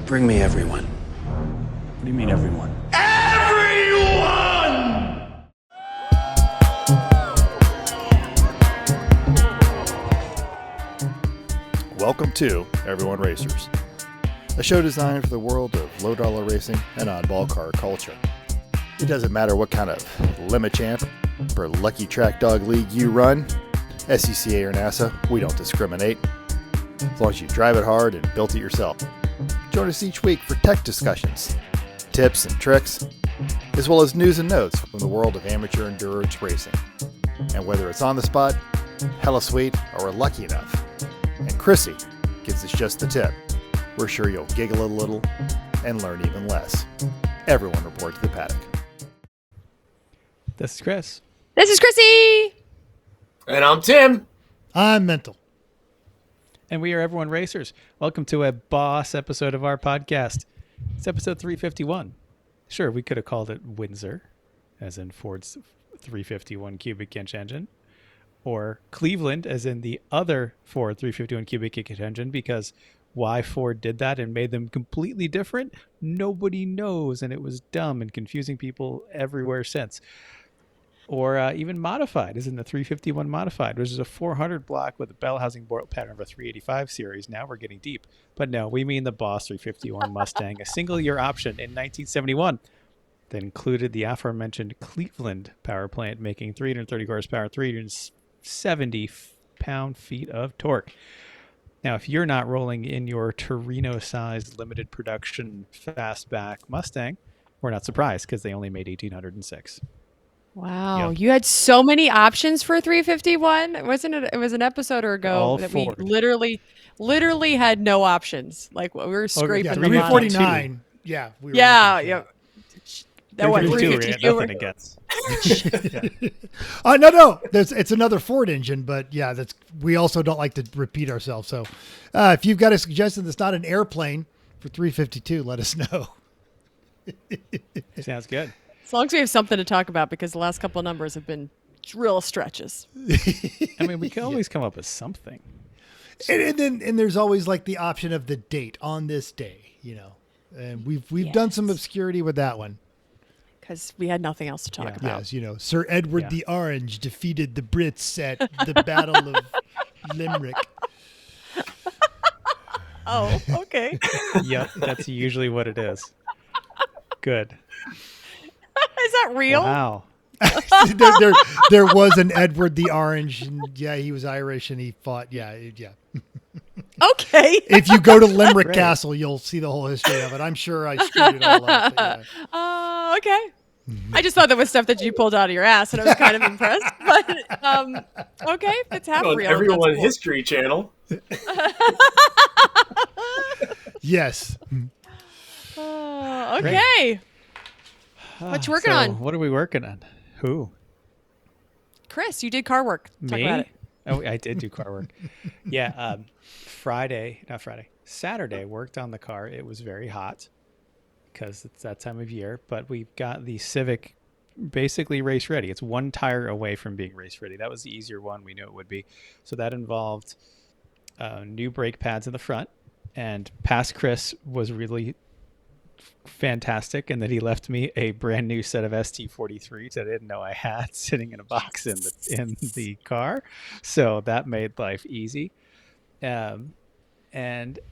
Bring me everyone. What do you mean, everyone? Everyone! Welcome to Everyone Racers, a show designed for the world of low-dollar racing and oddball car culture. It doesn't matter what kind of limit champ or lucky track dog league you run, SCCA or NASA, we don't discriminate. As long as you drive it hard and built it yourself. Join us each week for tech discussions, tips and tricks, as well as news and notes from the world of amateur endurance racing. And whether it's on the spot, hella sweet, or we're lucky enough, and Chrissy gives us just the tip, we're sure you'll giggle a little and learn even less. Everyone report to the paddock. This is Chris. This is Chrissy. And I'm Tim. I'm Mental. And we are Everyone Racers. Welcome to a boss episode of our podcast. It's episode 351. Sure, we could have called it Windsor, as in Ford's 351 cubic inch engine, or Cleveland, as in the other Ford 351 cubic inch engine, because why Ford did that and made them completely different, nobody knows, and it was dumb and confusing people everywhere since. Or even Modified, as in the 351 Modified, which is a 400 block with a bell housing bolt pattern of a 385 series. Now we're getting deep. But no, we mean the Boss 351 Mustang, a single-year option in 1971 that included the aforementioned Cleveland power plant, making 330 horsepower, 370 pound-feet of torque. Now, if you're not rolling in your Torino-sized limited production fastback Mustang, we're not surprised, because they only made 1,806. Wow, Yep. you had so many options for 351. Wasn't it? It was an episode ago All that Ford. we literally had no options. Like we were scraping Yeah, the 349. Yeah. We were Yeah, looking yeah. for- That one 352 we had 352. nothing against. No. It's another Ford engine, but yeah, we also don't like to repeat ourselves. So if you've got a suggestion that's not an airplane for 352, let us know. Sounds good. As long as we have something to talk about, because the last couple of numbers have been real stretches. I mean, we can always come up with something. And there's always like the option of the date on this day, and we've done some obscurity with that one. Because we had nothing else to talk about. Yes, Sir Edward the Orange defeated the Brits at the Battle of Limerick. Oh, okay. Yep, that's usually what it is. Good. Is that real? Wow. there was an Edward the Orange, and yeah, he was Irish, and he fought. Yeah. Okay. If you go to Limerick Great. Castle, you'll see the whole history of it. I'm sure I screwed it all up. But yeah. Okay. I just thought that was stuff that you pulled out of your ass, and I was kind of impressed. But okay, if it's half On real. Everyone that's cool. History Channel. Yes. Okay. What you working on? What are we working on? Who? Chris, you did car work. Talk Me? about it. Oh, I did do car work. Yeah. Saturday, worked on the car. It was very hot because it's that time of year, but we've got the Civic basically race ready. It's one tire away from being race ready. That was the easier one. We knew it would be. So that involved new brake pads in the front, and past Chris was really fantastic, and that he left me a brand new set of ST43s that I didn't know I had sitting in a box in the car. So that made life easy. And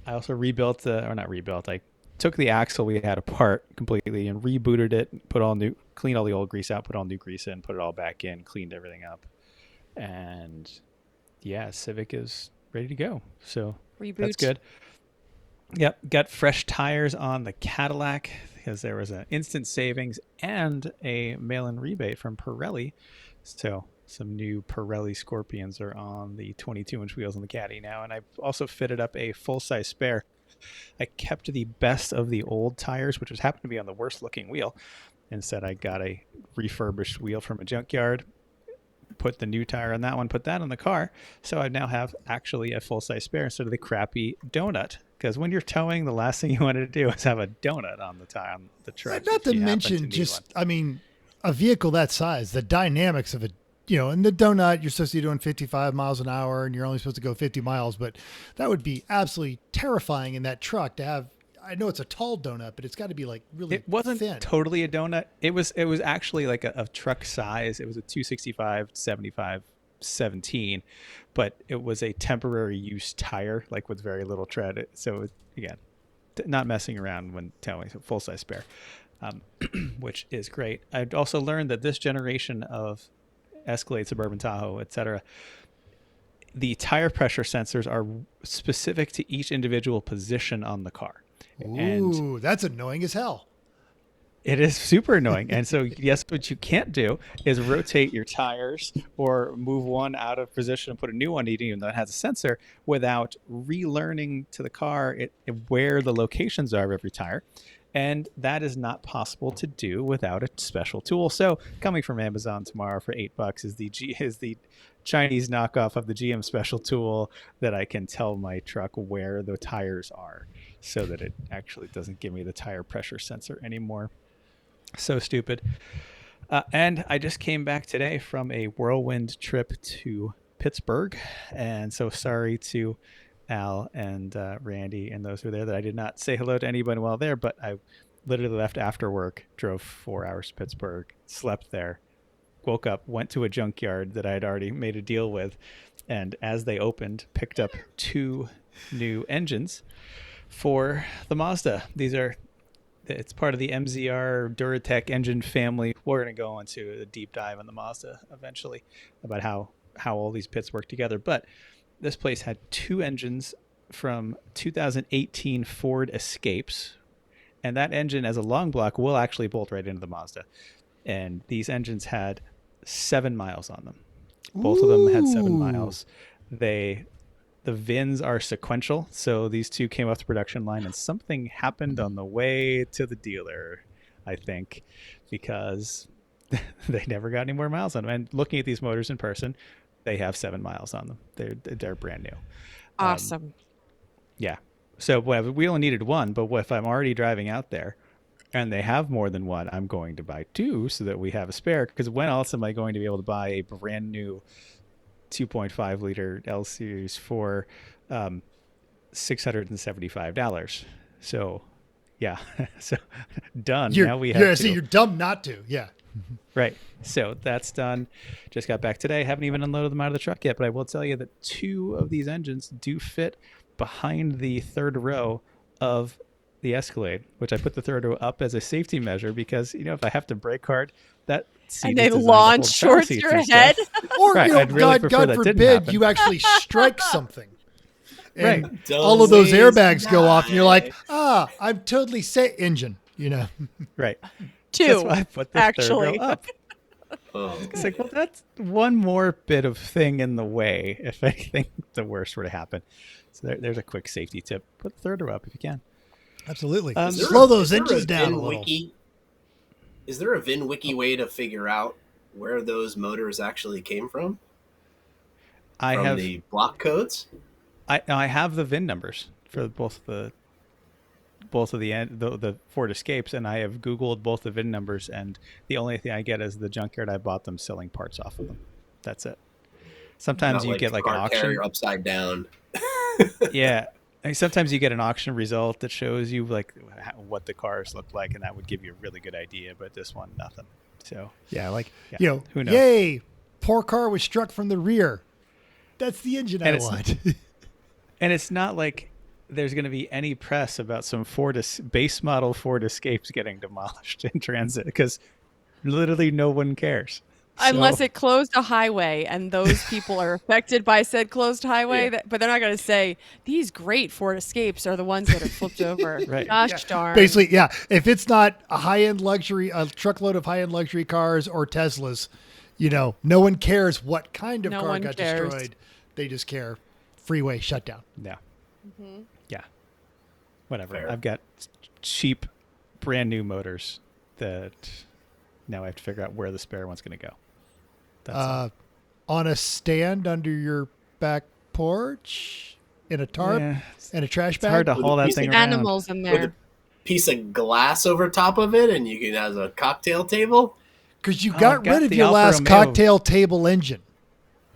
I also I took the axle we had apart completely and rebooted it, cleaned all the old grease out, put all new grease in, put it all back in, cleaned everything up. And yeah, Civic is ready to go. So Reboot. that's good. Yep, got fresh tires on the Cadillac because there was an instant savings and a mail-in rebate from Pirelli. So some new Pirelli Scorpions are on the 22-inch wheels on the Caddy now. And I also fitted up a full-size spare. I kept the best of the old tires, which happened to be on the worst-looking wheel. Instead, I got a refurbished wheel from a junkyard, put the new tire on that one, put that on the car. So I now have actually a full-size spare instead of the crappy donut. Because when you're towing, the last thing you want to do is have a donut on the tire, on the truck. Not to mention a vehicle that size, the dynamics of it, in the donut, you're supposed to be doing 55 miles an hour and you're only supposed to go 50 miles, but that would be absolutely terrifying in that truck to have. I know it's a tall donut, but it's got to be like really It wasn't thin. totally a donut. It was actually like a truck size. It was a 265 75 17, but it was a temporary use tire, like with very little tread. So again, not messing around when telling a full size spare, which is great. I've also learned that this generation of Escalade, Suburban Tahoe, etc., the tire pressure sensors are specific to each individual position on the car. Ooh, that's annoying as hell. It is super annoying. And so, yes, what you can't do is rotate your tires or move one out of position and put a new one, even though it has a sensor, without relearning to the car where the locations are of every tire. And that is not possible to do without a special tool. So coming from Amazon tomorrow for $8 is the Chinese knockoff of the GM special tool that I can tell my truck where the tires are so that it actually doesn't give me the tire pressure sensor anymore. So stupid. And I just came back today from a whirlwind trip to Pittsburgh. And so sorry to Al and Randy and those who were there that I did not say hello to anybody while there, but I literally left after work, drove 4 hours to Pittsburgh, slept there, woke up, went to a junkyard that I had already made a deal with, and as they opened, picked up 2 new engines for the Mazda. It's part of the MZR Duratec engine family. We're going to go into a deep dive on the Mazda eventually about how all these pits work together. But this place had 2 engines from 2018 Ford Escapes. And that engine as a long block will actually bolt right into the Mazda. And these engines had 7 miles on them. Both of them had 7 miles. The VINs are sequential, so these 2 came off the production line, and something happened on the way to the dealer, I think, because they never got any more miles on them. And looking at these motors in person, they have 7 miles on them. They're brand new. Awesome. Yeah. So we only needed 1, but if I'm already driving out there and they have more than 1, I'm going to buy 2 so that we have a spare. Because when else am I going to be able to buy a brand new 2.5 liter L series for $675? So yeah, so done. Now we have so you're dumb not to. Yeah. Right. So that's done. Just got back today. Haven't even unloaded them out of the truck yet, but I will tell you that 2 of these engines do fit behind the third row of the Escalade, which I put the third row up as a safety measure because, if I have to brake hard, that seat And is they designed to launch hold child towards seats your and stuff. head. Or, Right, I'd really prefer God that didn't forbid, happen. you actually strike something. And Right. all of those airbags go off, and you're like, I'm totally safe. Engine, Right. 2, That's why I put the actually. third row up. Oh, It's like, well, that's one more bit of thing in the way if anything the worst were to happen. So there's a quick safety tip. Put the third row up if you can. Absolutely. Is there Slow those engines down a little. Is there a VIN wiki way to figure out where those motors actually came from? I From have the block codes? I have the VIN numbers for both of the Ford Escapes, and I have Googled both the VIN numbers, and the only thing I get is the junkyard I bought them selling parts off of them. That's it. Sometimes Not you get like an car auction. carrier upside down. Yeah. I mean, sometimes you get an auction result that shows you like what the cars look like, and that would give you a really good idea. But this one, nothing. So Yeah, who knows? yay, poor car was struck from the rear. That's the engine I want. And it's not like there's going to be any press about some base model Ford Escapes getting demolished in transit because literally no one cares. Unless So- it closed a highway and those people are affected by said closed highway, but they're not going to say these great Ford Escapes are the ones that are flipped over. Right. Gosh darn. Basically, yeah. If it's not a high-end luxury, a truckload of high-end luxury cars or Teslas, no one cares what kind of No car one got cares. destroyed. They just care. Freeway shut down. Yeah. Mm-hmm. Yeah. Whatever. Fair. I've got cheap, brand new motors that now I have to figure out where the spare one's going to go. That's all. On a stand under your back porch, in a tarp, Yeah, and a trash it's hard bag. to haul that thing around. Animals in With there. a piece of glass over top of it, and you can have a cocktail table. Because you Oh, got I've got rid of the your Alfa last Romeo. cocktail table engine.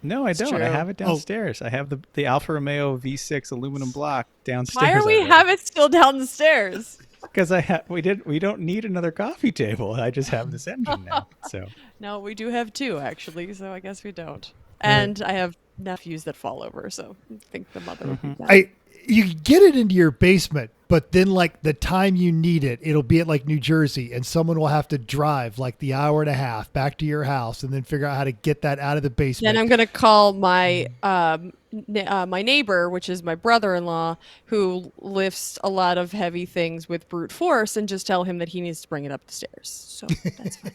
No, I don't. I true. have it downstairs. I have the Alfa Romeo V6 aluminum block downstairs. Why are we have it still downstairs? Because we don't need another coffee table. I just have this engine now. So No, we do have two actually, so I guess we don't. And I have nephews that fall over, so I think the mother would be bad. You get it into your basement, but then like the time you need it, it'll be at like New Jersey, and someone will have to drive like the hour and a half back to your house and then figure out how to get that out of the basement. Then I'm gonna call my my neighbor, which is my brother-in-law, who lifts a lot of heavy things with brute force, and just tell him that he needs to bring it up the stairs. So that's fine.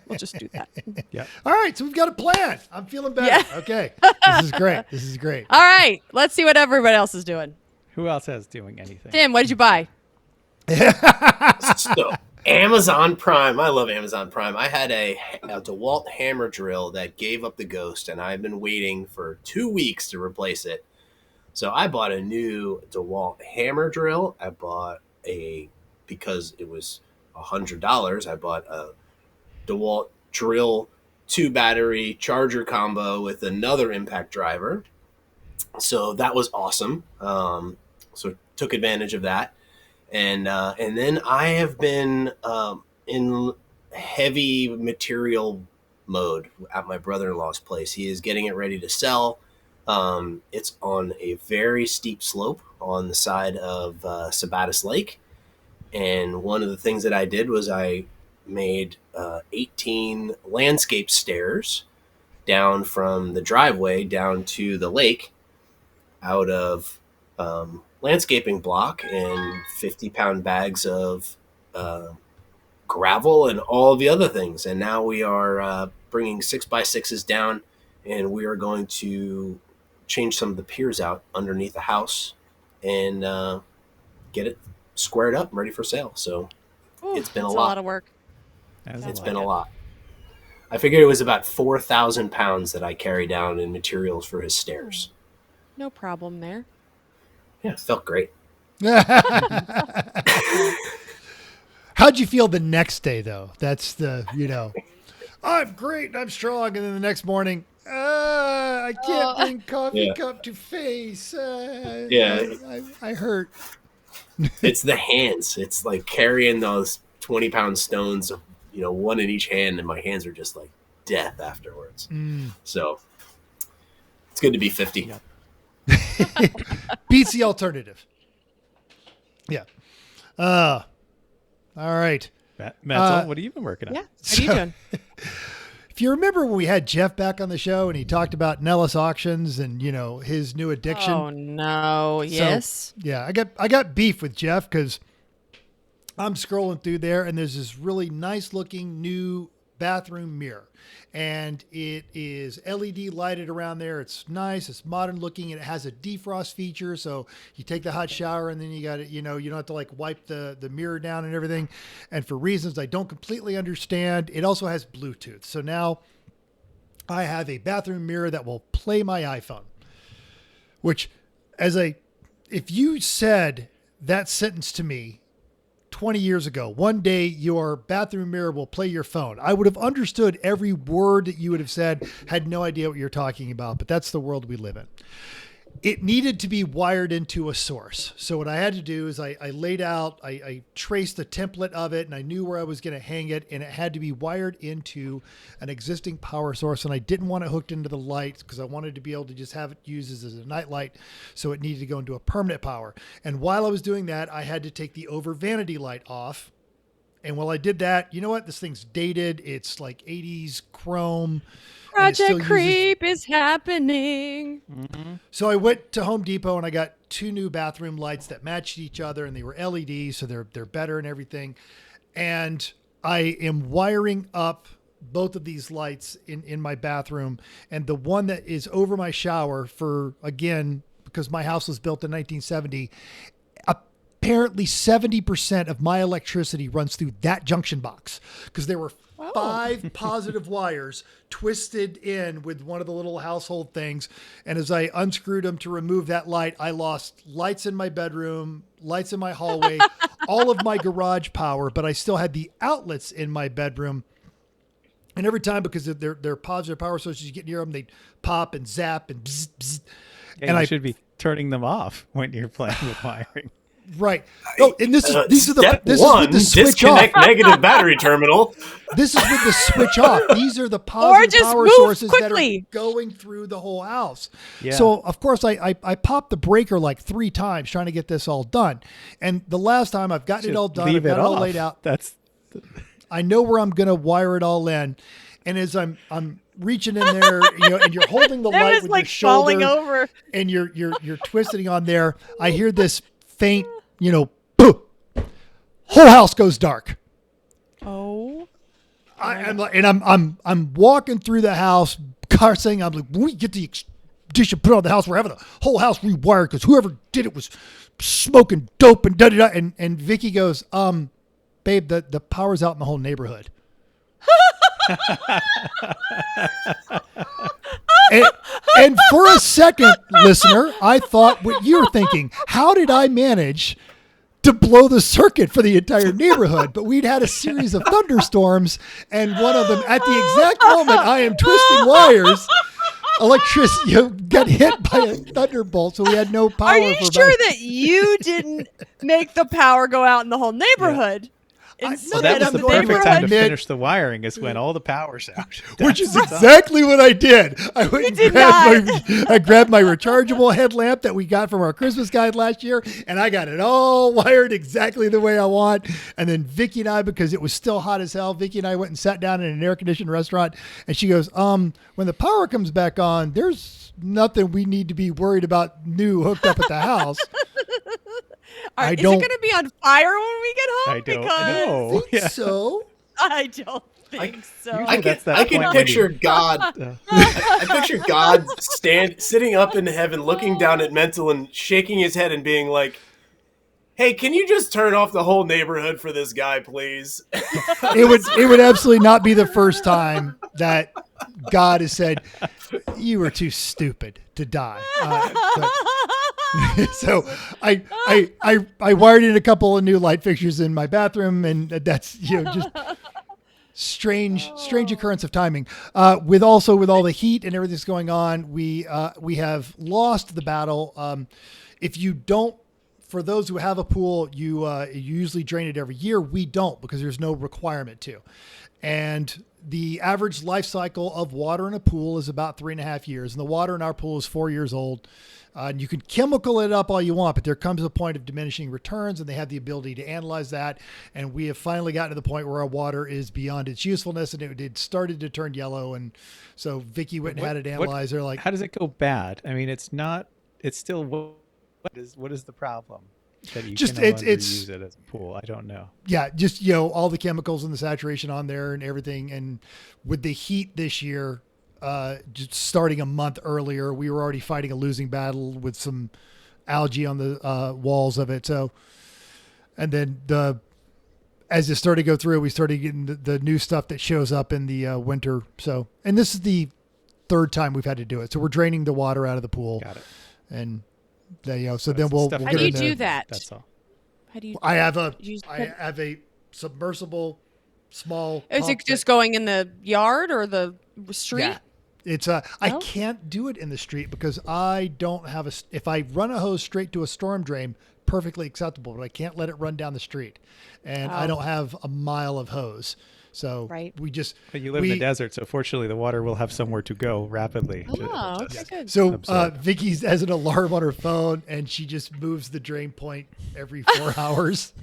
We'll just do that. yeah. All right, so we've got a plan. I'm feeling better. Yeah. Okay, this is great. This is great. All right, let's see what everybody else is doing. Who else has doing anything? Tim, what did you buy? So Amazon Prime. I love Amazon Prime. I had a DeWalt hammer drill that gave up the ghost, and I've been waiting for 2 weeks to replace it. So I bought a new DeWalt hammer drill. I bought because it was $100, I bought a DeWalt drill 2-battery charger combo with another impact driver. So that was awesome. So took advantage of that. And then I have been in heavy material mode at my brother-in-law's place. He is getting it ready to sell. It's on a very steep slope on the side of Sabatis Lake. And one of the things that I did was I made 18 landscape stairs down from the driveway down to the lake out of landscaping block and 50-pound bags of gravel and all the other things. And now we are bringing 6x6s down, and we are going to change some of the piers out underneath the house and get it squared up and ready for sale. So it's been a lot of work. It's been a lot. I figured it was about 4,000 pounds that I carry down in materials for his stairs. No problem there. Yeah, it felt great. How'd you feel the next day, though? That's I'm great, I'm strong. And then the next morning, I can't bring coffee cup to face. I hurt. It's the hands. It's like carrying those 20-pound stones, one in each hand, and my hands are just like death afterwards. So it's good to be 50. Yep. Beats the alternative. Yeah. All right. Matt, what have you been working on? Yeah. What are you doing? If you remember when we had Jeff back on the show and he talked about Nellis auctions and his new addiction. Oh no! Yes. So, yeah, I got beef with Jeff because I'm scrolling through there and there's this really nice looking new bathroom mirror, and it is LED lighted around there. It's nice. It's modern looking, and it has a defrost feature. So you take the hot shower and then you got it, you don't have to like wipe the mirror down and everything. And for reasons I don't completely understand, it also has Bluetooth. So now I have a bathroom mirror that will play my iPhone, which if you said that sentence to me 20 years ago, one day your bathroom mirror will play your phone, I would have understood every word that you would have said, had no idea what you're talking about, but that's the world we live in. It needed to be wired into a source. So what I had to do is I laid out, I traced the template of it, and I knew where I was going to hang it, and it had to be wired into an existing power source, and I didn't want it hooked into the lights because I wanted to be able to just have it used as a night light, so it needed to go into a permanent power. And while I was doing that, I had to take the over vanity light off. And while I did that, you know what? This thing's dated. It's like 80s chrome. Project Creep is happening. Mm-hmm. So I went to Home Depot and I got 2 new bathroom lights that matched each other, and they were LED, so they're better and everything. And I am wiring up both of these lights in my bathroom, and the one that is over my shower because my house was built in 1970, apparently 70% of my electricity runs through that junction box because there were 5 positive wires twisted in with one of the little household things. And as I unscrewed them to remove that light, I lost lights in my bedroom, lights in my hallway, all of my garage power, but I still had the outlets in my bedroom. And every time, because of their positive power sources, you get near them, they pop and zap and bzz, bzz. Yeah, And you should be turning them off when you're playing with wiring. Right. Oh, and these are this is with the switch off. Disconnect negative battery terminal. This is with the switch off. These are the positive just power move sources quickly. that are going through the whole house. Yeah. So of course I popped the breaker like 3 times trying to get this all done. And the last time I've gotten it all done, I've got it all laid out. I know where I'm going to wire it all in. And as I'm reaching in there, and you're holding the light with your shoulder, falling over. and you're twisting on there, I hear this faint, boo. Whole house goes dark. Oh. I'm walking through the house, cursing. I'm like, when we get the extension put on the house, we're having the whole house rewired because whoever did it was smoking dope and da-da-da. And Vicky goes, babe, the power's out in the whole neighborhood. and for a second, listener, I thought what you were thinking. How did I manage to blow the circuit for the entire neighborhood? But we'd had a series of thunderstorms, and one of them, at the exact moment I am twisting wires, electricity got hit by a thunderbolt, so we had no power. Are you sure that you didn't make the power go out in the whole neighborhood? Well, that was the perfect time to finish the wiring, is when all the power's out. Which is exactly what I did. I went and I grabbed my rechargeable headlamp that we got from our Christmas guide last year, and I got it all wired exactly the way I want. And then Vicky and I, because it was still hot as hell, Vicky and I went and sat down in an air-conditioned restaurant, and she goes, when the power comes back on, there's nothing we need to be worried about new hooked up at the house. Is it going to be on fire when we get home? I don't know. So I don't think so. I can picture God. I picture God sitting up in heaven, looking down at Mental and shaking his head and being like, "Hey, can you just turn off the whole neighborhood for this guy, please?" It would absolutely not be the first time that God has said, "You were too stupid to die." So I wired in a couple of new light fixtures in my bathroom, and that's just strange occurrence of timing. With all the heat and everything's going on, we have lost the battle. If you don't, for those who have a pool, you usually drain it every year. We don't, because there's no requirement to. And the average life cycle of water in a pool is about 3.5 years. And the water in our pool is 4 years old. And you can chemical it up all you want, but there comes a point of diminishing returns, and they have the ability to analyze that. And we have finally gotten to the point where our water is beyond its usefulness, and it started to turn yellow. And so Vicky went and had it analyzed. They're like, how does it go bad? I mean, it's still, what is the problem? That you can no longer use it as a pool. I don't know. Yeah, just all the chemicals and the saturation on there and everything. And with the heat this year, just starting a month earlier, we were already fighting a losing battle with some algae on the walls of it. So, and then as it started to go through, we started getting the new stuff that shows up in the winter. So, and this is the 3rd time we've had to do it. So we're draining the water out of the pool. Got it. And so then we'll how do you do that? That's all. How do you? I have a submersible small. Is it just going in the yard or the street? Yeah. It's I can't do it in the street because I don't have if I run a hose straight to a storm drain, perfectly acceptable, but I can't let it run down the street, and I don't have a mile of hose. So But you live in the desert, so fortunately the water will have somewhere to go rapidly. Oh, okay, good. So Vicky has an alarm on her phone, and she just moves the drain point every 4 hours.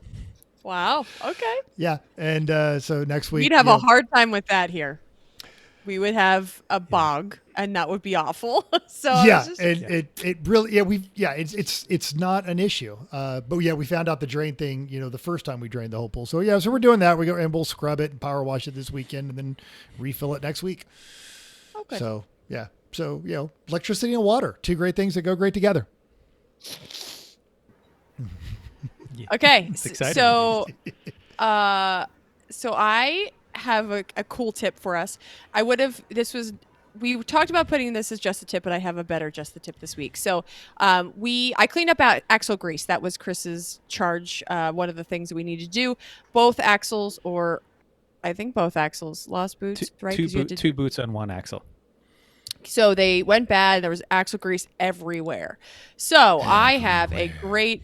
Wow. Okay. Yeah, and so next week we'd have a hard time with that here. We would have a bog, and that would be awful. So it really it's not an issue. But we found out the drain thing, the first time we drained the whole pool. So so we're doing that. And we'll scrub it and power wash it this weekend, and then refill it next week. Okay. So electricity and water, 2 great things that go great together. Okay. It's exciting. So I have a cool tip for us. We talked about putting this as just a tip, but I have a better just the tip this week. So I cleaned up axle grease. That was Chris's charge. One of the things that we need to do. Both axles or I think both axles lost boots, right? 'Cause you had to- Two boots on one axle. So they went bad. There was axle grease everywhere. So I have a great.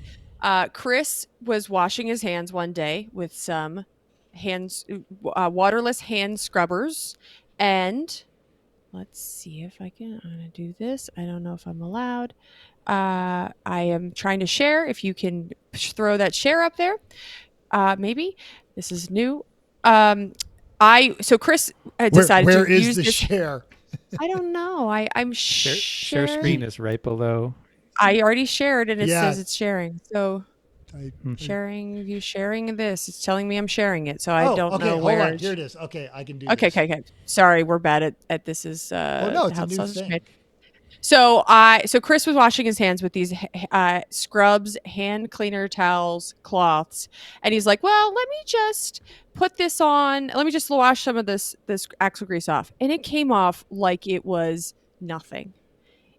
Chris was washing his hands one day with some waterless hand scrubbers, and let's see if I'm gonna do this. I don't know if I'm allowed. I am trying to share. If you can throw that share up there, maybe this is new. So Chris decided where to is use the this. share? I don't know. I'm Share screen is right below. I already shared and it Yeah. says it's sharing. So sharing this. It's telling me I'm sharing it. So I don't know where. Hold on. Here it is. Okay, I can do Okay, this. okay. Sorry, we're bad at this. Is Well, no, it's how a new sausage thing. made. So Chris was washing his hands with these scrubs, hand cleaner towels, cloths, and he's like, "Well, let me just put this on. Let me just wash some of this axle grease off," and it came off like it was nothing.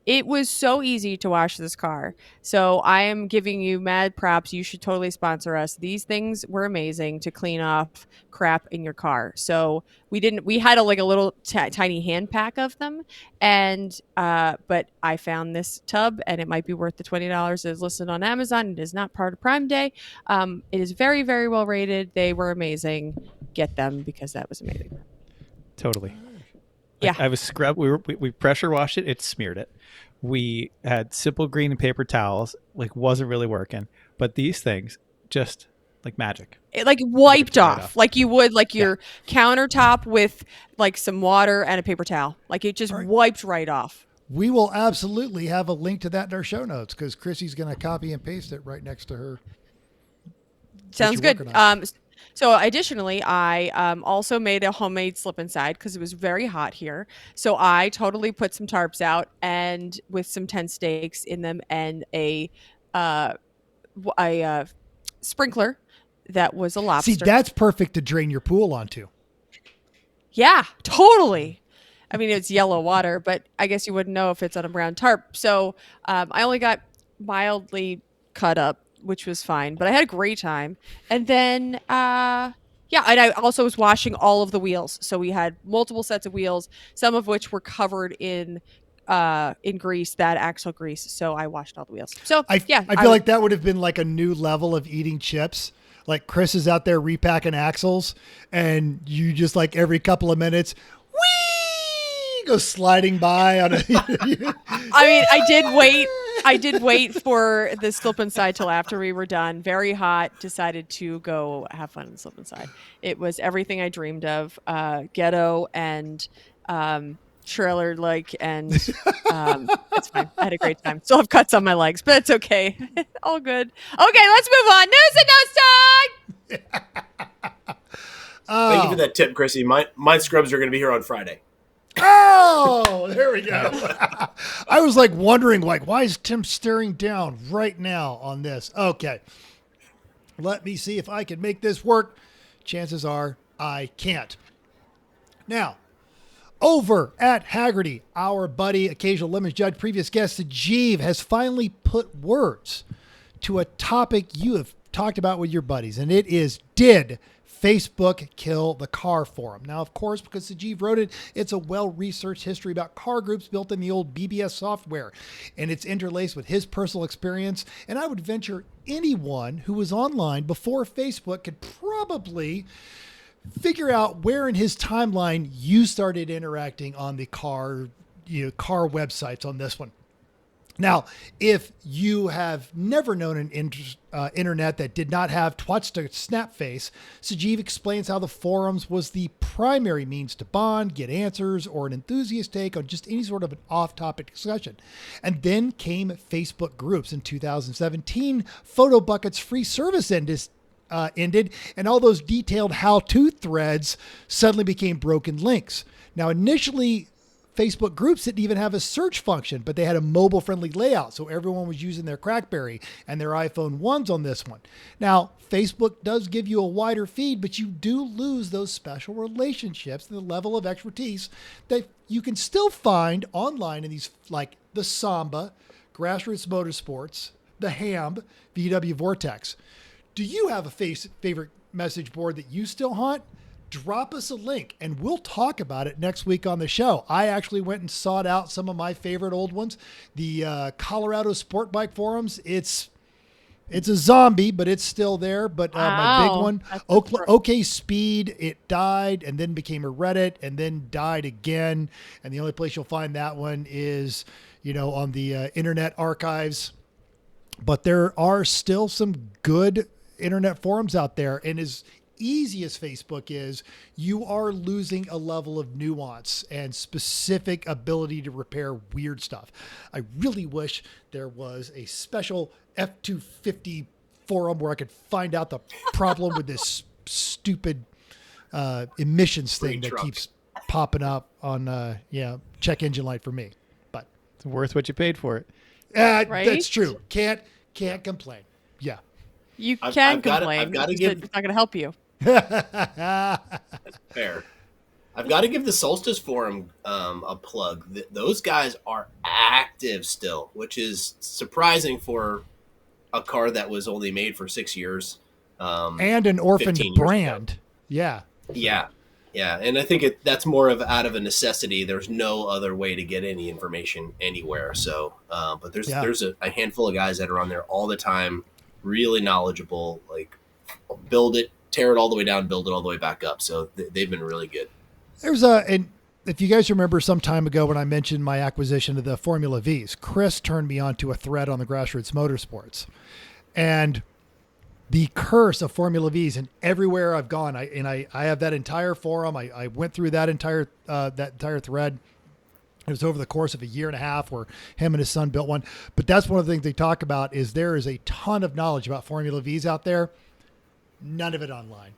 It was so easy to wash this car. So I am giving you mad props. You should totally sponsor us. These things were amazing to clean off crap in your car. So we had a little tiny hand pack of them. And, but I found this tub and it might be worth the $20. It is listed on Amazon. It is not part of Prime Day. It is very, very well rated. They were amazing. Get them because that was amazing. Totally. Yeah. I was scrubbed. We pressure washed it. It smeared it. We had simple green and paper towels. Wasn't really working. But these things, just like magic. It wiped Right off like you would your countertop with some water and a paper towel. It just wiped right off. We will absolutely have a link to that in our show notes because Chrissy's going to copy and paste it right next to her. Sounds good. So additionally, I also made a homemade slip inside because it was very hot here. So I totally put some tarps out and with some tent stakes in them and a sprinkler that was a lobster. See, that's perfect to drain your pool onto. Yeah, totally. I mean, it's yellow water, but I guess you wouldn't know if it's on a brown tarp. So I only got mildly cut up, which was fine, but I had a great time. And then, and I also was washing all of the wheels. So we had multiple sets of wheels, some of which were covered in grease, that axle grease. So I washed all the wheels. So I feel like that would have been like a new level of eating chips. Like Chris is out there repacking axles and you just every couple of minutes, whee, go sliding by on a. I mean, I did wait for the slip inside till after we were done. Very hot. Decided to go have fun in the slip inside. It was everything I dreamed of. Ghetto and trailer and it's fine. I had a great time. Still have cuts on my legs, but it's okay. All good. Okay, let's move on. News and notes time. Thank you for that tip, Chrissy. My scrubs are going to be here on Friday. Oh, there we go. I was wondering why is Tim staring down right now on this? Okay. Let me see if I can make this work. Chances are I can't. Now, over at Haggerty, our buddy, occasional lemons judge, previous guest, Jeeve, has finally put words to a topic you have talked about with your buddies, and it is, did Facebook kill the car forum? Now, of course, because Sajeev wrote it, it's a well-researched history about car groups built in the old BBS software, and it's interlaced with his personal experience. And I would venture anyone who was online before Facebook could probably figure out where in his timeline you started interacting on the car websites on this one. Now, if you have never known an internet that did not have twats to snap face, Sajeev explains how the forums was the primary means to bond, get answers, or an enthusiast take on just any sort of an off-topic discussion. And then came Facebook groups. In 2017, PhotoBucket's free service ended, and all those detailed how-to threads suddenly became broken links. Now, initially, Facebook groups didn't even have a search function, but they had a mobile-friendly layout, so everyone was using their CrackBerry and their iPhone 1s on this one. Now, Facebook does give you a wider feed, but you do lose those special relationships and the level of expertise that you can still find online in these, like the Samba, Grassroots Motorsports, the HAMB, VW Vortex. Do you have a favorite message board that you still haunt? drop us a link and we'll talk about it next week on the show. I actually went and sought out some of my favorite old ones. The Colorado Sport Bike Forums. It's a zombie, but it's still there. But my big Wow. one, That's OK Speed, it died and then became a Reddit and then died again. And the only place you'll find that one is, on the Internet Archives. But there are still some good internet forums out there. And as easy as Facebook is, you are losing a level of nuance and specific ability to repair weird stuff. I really wish there was a special F-250 forum where I could find out the problem with this stupid emissions thing that keeps popping up on check engine light for me. But It's worth what you paid for it. Right? That's true. Can't complain. Yeah. You I've can gotta- complain. I've gotta it's give- not going to help you. Fair. I've got to give the Solstice Forum a plug. Those guys are active still, which is surprising for a car that was only made for 6 years. And an orphaned 15 years brand. Yeah. Yeah. And I think that's more of out of a necessity. There's no other way to get any information anywhere. So, but there's a handful of guys that are on there all the time, really knowledgeable, like build it, tear it all the way down, build it all the way back up. So they've been really good. There's and if you guys remember some time ago when I mentioned my acquisition of the Formula Vs, Chris turned me on to a thread on the Grassroots Motorsports. And the curse of Formula Vs, and everywhere I've gone, I have that entire forum. I went through that entire thread. It was over the course of a year and a half where him and his son built one. But that's one of the things they talk about is there is a ton of knowledge about Formula Vs out there. None of it online.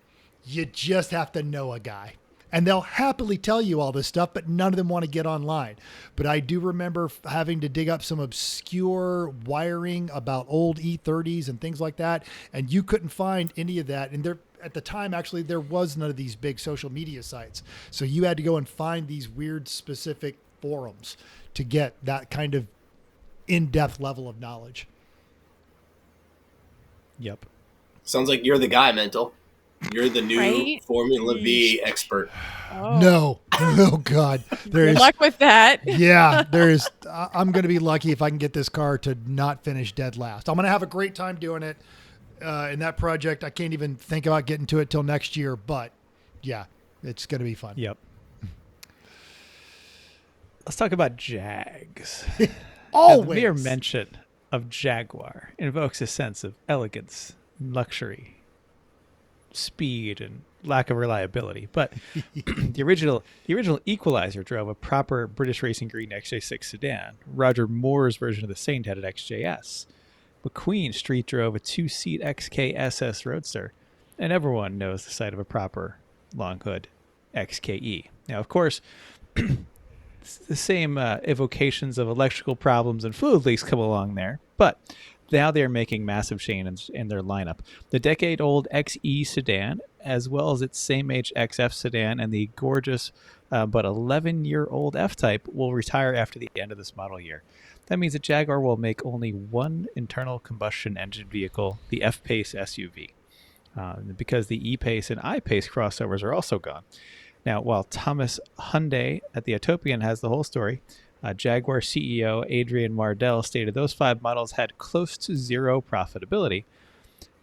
You just have to know a guy. And they'll happily tell you all this stuff, but none of them want to get online. But I do remember having to dig up some obscure wiring about old E30s and things like that. And you couldn't find any of that. And there, at the time, actually, there was none of these big social media sites. So you had to go and find these weird specific forums to get that kind of in-depth level of knowledge. Yep. Sounds like you're the guy, Mental. You're the new Right? Formula V expert. Oh. No. Oh, God. Good luck with that. Yeah, there is. I'm going to be lucky if I can get this car to not finish dead last. I'm going to have a great time doing it in that project. I can't even think about getting to it till next year, but yeah, it's going to be fun. Yep. Let's talk about Jags. Always. The mere mention of Jaguar invokes a sense of elegance, luxury, speed, and lack of reliability. But the original Equalizer drove a proper British Racing Green XJ6 sedan. Roger Moore's version of the Saint had an XJS. McQueen Street drove a two-seat XKSS Roadster. And everyone knows the sight of a proper long hood XKE. Now, of course, the same evocations of electrical problems and fluid leaks come along there, but now they're making massive changes in their lineup. The decade-old XE sedan, as well as its same-age XF sedan and the gorgeous but 11-year-old F-Type, will retire after the end of this model year. That means that Jaguar will make only one internal combustion engine vehicle, the F-Pace SUV, because the E-Pace and I-Pace crossovers are also gone. Now, while Thomas Hundai at the Autopian has the whole story, Jaguar CEO Adrian Mardell stated those 5 models had close to zero profitability.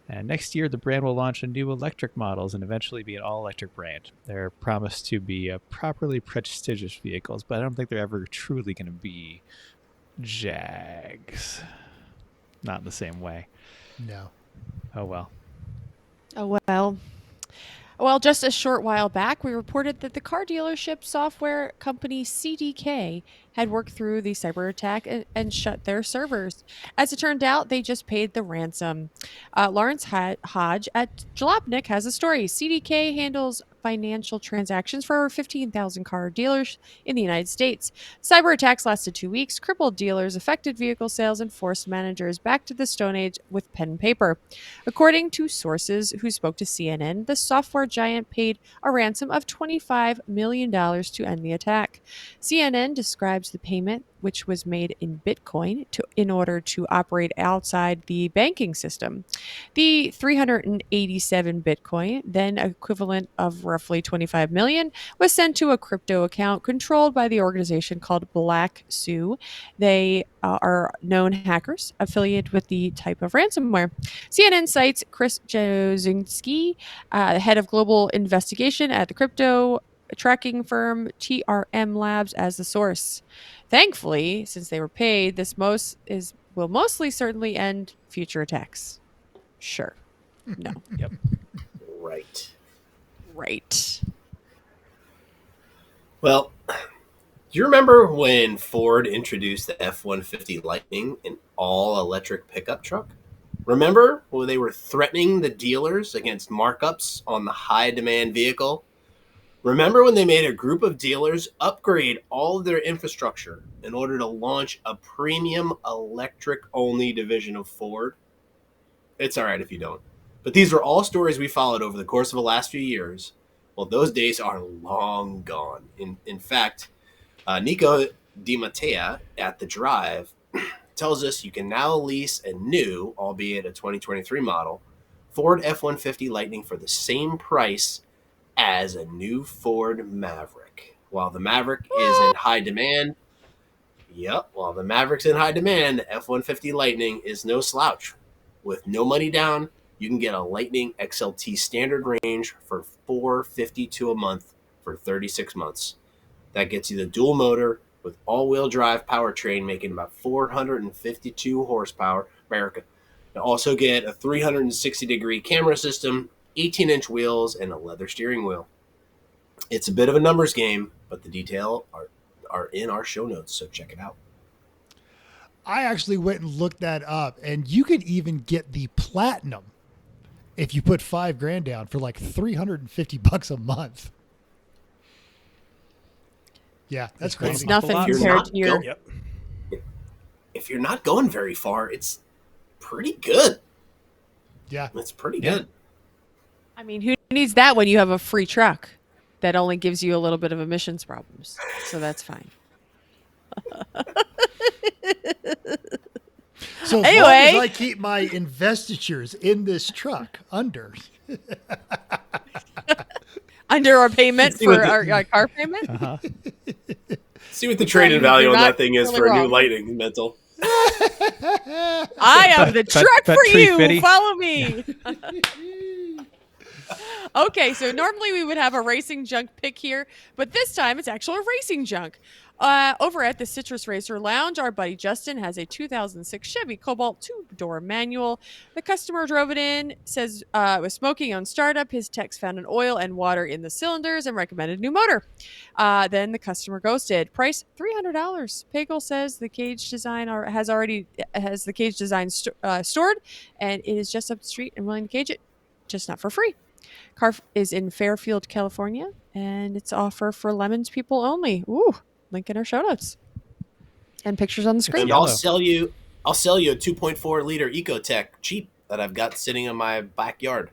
And next year, the brand will launch a new electric models and eventually be an all-electric brand. They're promised to be properly prestigious vehicles, but I don't think they're ever truly going to be Jags. Not in the same way. No. Oh, well. Oh, well. Well, just a short while back, we reported that the car dealership software company CDK had worked through the cyber attack and shut their servers. As it turned out, they just paid the ransom. Lawrence Hodge at Jalopnik has a story. CDK handles financial transactions for over 15,000 car dealers in the United States. Cyber attacks lasted 2 weeks, crippled dealers, affected vehicle sales, and forced managers back to the Stone Age with pen and paper. According to sources who spoke to CNN, the software giant paid a ransom of $25 million to end the attack. CNN describes the payment which was made in Bitcoin in order to operate outside the banking system. The 387 Bitcoin, then equivalent of roughly 25 million, was sent to a crypto account controlled by the organization called Black Sue. They are known hackers affiliated with the type of ransomware. CNN cites Chris Jozinski, head of global investigation at the crypto tracking firm TRM Labs, as the source. Thankfully, since they were paid, this will mostly certainly end future attacks. Sure. No. Yep. Right. Right. Well, do you remember when Ford introduced the F-150 Lightning, an all-electric pickup truck? Remember when they were threatening the dealers against markups on the high-demand vehicle? Remember when they made a group of dealers upgrade all of their infrastructure in order to launch a premium electric-only division of Ford? It's all right if you don't. But these are all stories we followed over the course of the last few years. Well, those days are long gone. In fact, Nico Demattia at The Drive tells us you can now lease a new, albeit a 2023 model, Ford F-150 Lightning for the same price as a new Ford Maverick. While the Maverick is in high demand, while the Maverick's in high demand, the F-150 Lightning is no slouch. With no money down, you can get a Lightning XLT standard range for $452 a month for 36 months. That gets you the dual motor with all-wheel drive powertrain making about 452 horsepower. America. You also get a 360-degree camera system, 18-inch wheels, and a leather steering wheel. It's a bit of a numbers game, but the detail are in our show notes, so check it out. I actually went and looked that up, and you could even get the platinum if you put $5,000 down for like $350 a month. Yeah, that's crazy. It's nothing If you're compared not to your. Yep. If you're not going very far, it's pretty good. Yeah. It's pretty good. I mean, who needs that when you have a free truck that only gives you a little bit of emissions problems? So that's fine. So as long Anyway. as I keep my investitures in this truck under. Under our payment See for what the- our car payment? Uh-huh. See what the trade-in value You're on not that thing is really for a new wrong. Lightning, Mental. I have the But- truck but for you. 350? Follow me. Okay, so normally we would have a racing junk pick here, but this time it's actually a racing junk. Over at the Citrus Racer Lounge, our buddy Justin has a 2006 Chevy Cobalt two-door manual. The customer drove it in, says it was smoking on startup. His techs found an oil and water in the cylinders and recommended a new motor. Then the customer ghosted. Price $300. Pagel says the cage design has the cage design stored, and it is just up the street and willing to cage it, just not for free. Car is in Fairfield, California, and it's offer for Lemons people only. Ooh, link in our show notes and pictures on the screen. And Yellow. I'll sell you a 2.4 liter Ecotech cheap that I've got sitting in my backyard.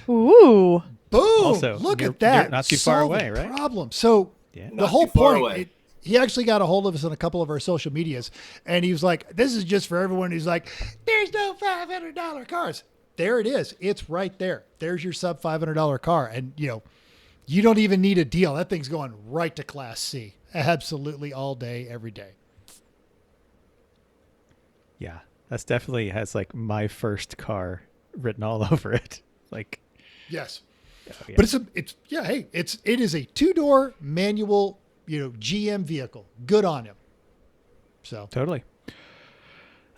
Ooh, Boom! Also, Look you're- at that. you're not too far Solve the away, right? Problem. So Yeah. the Not whole too far point. away. He actually got a hold of us on a couple of our social medias, and he was like, "This is just for everyone who's like, there's no $500 cars." There it is. It's right there. There's your sub $500 car, and you don't even need a deal. That thing's going right to Class C. Absolutely, all day, every day. Yeah. That's definitely has like my first car written all over it. Like, Yes. oh, yeah. But it is a two-door manual, GM vehicle. Good on him. So Totally.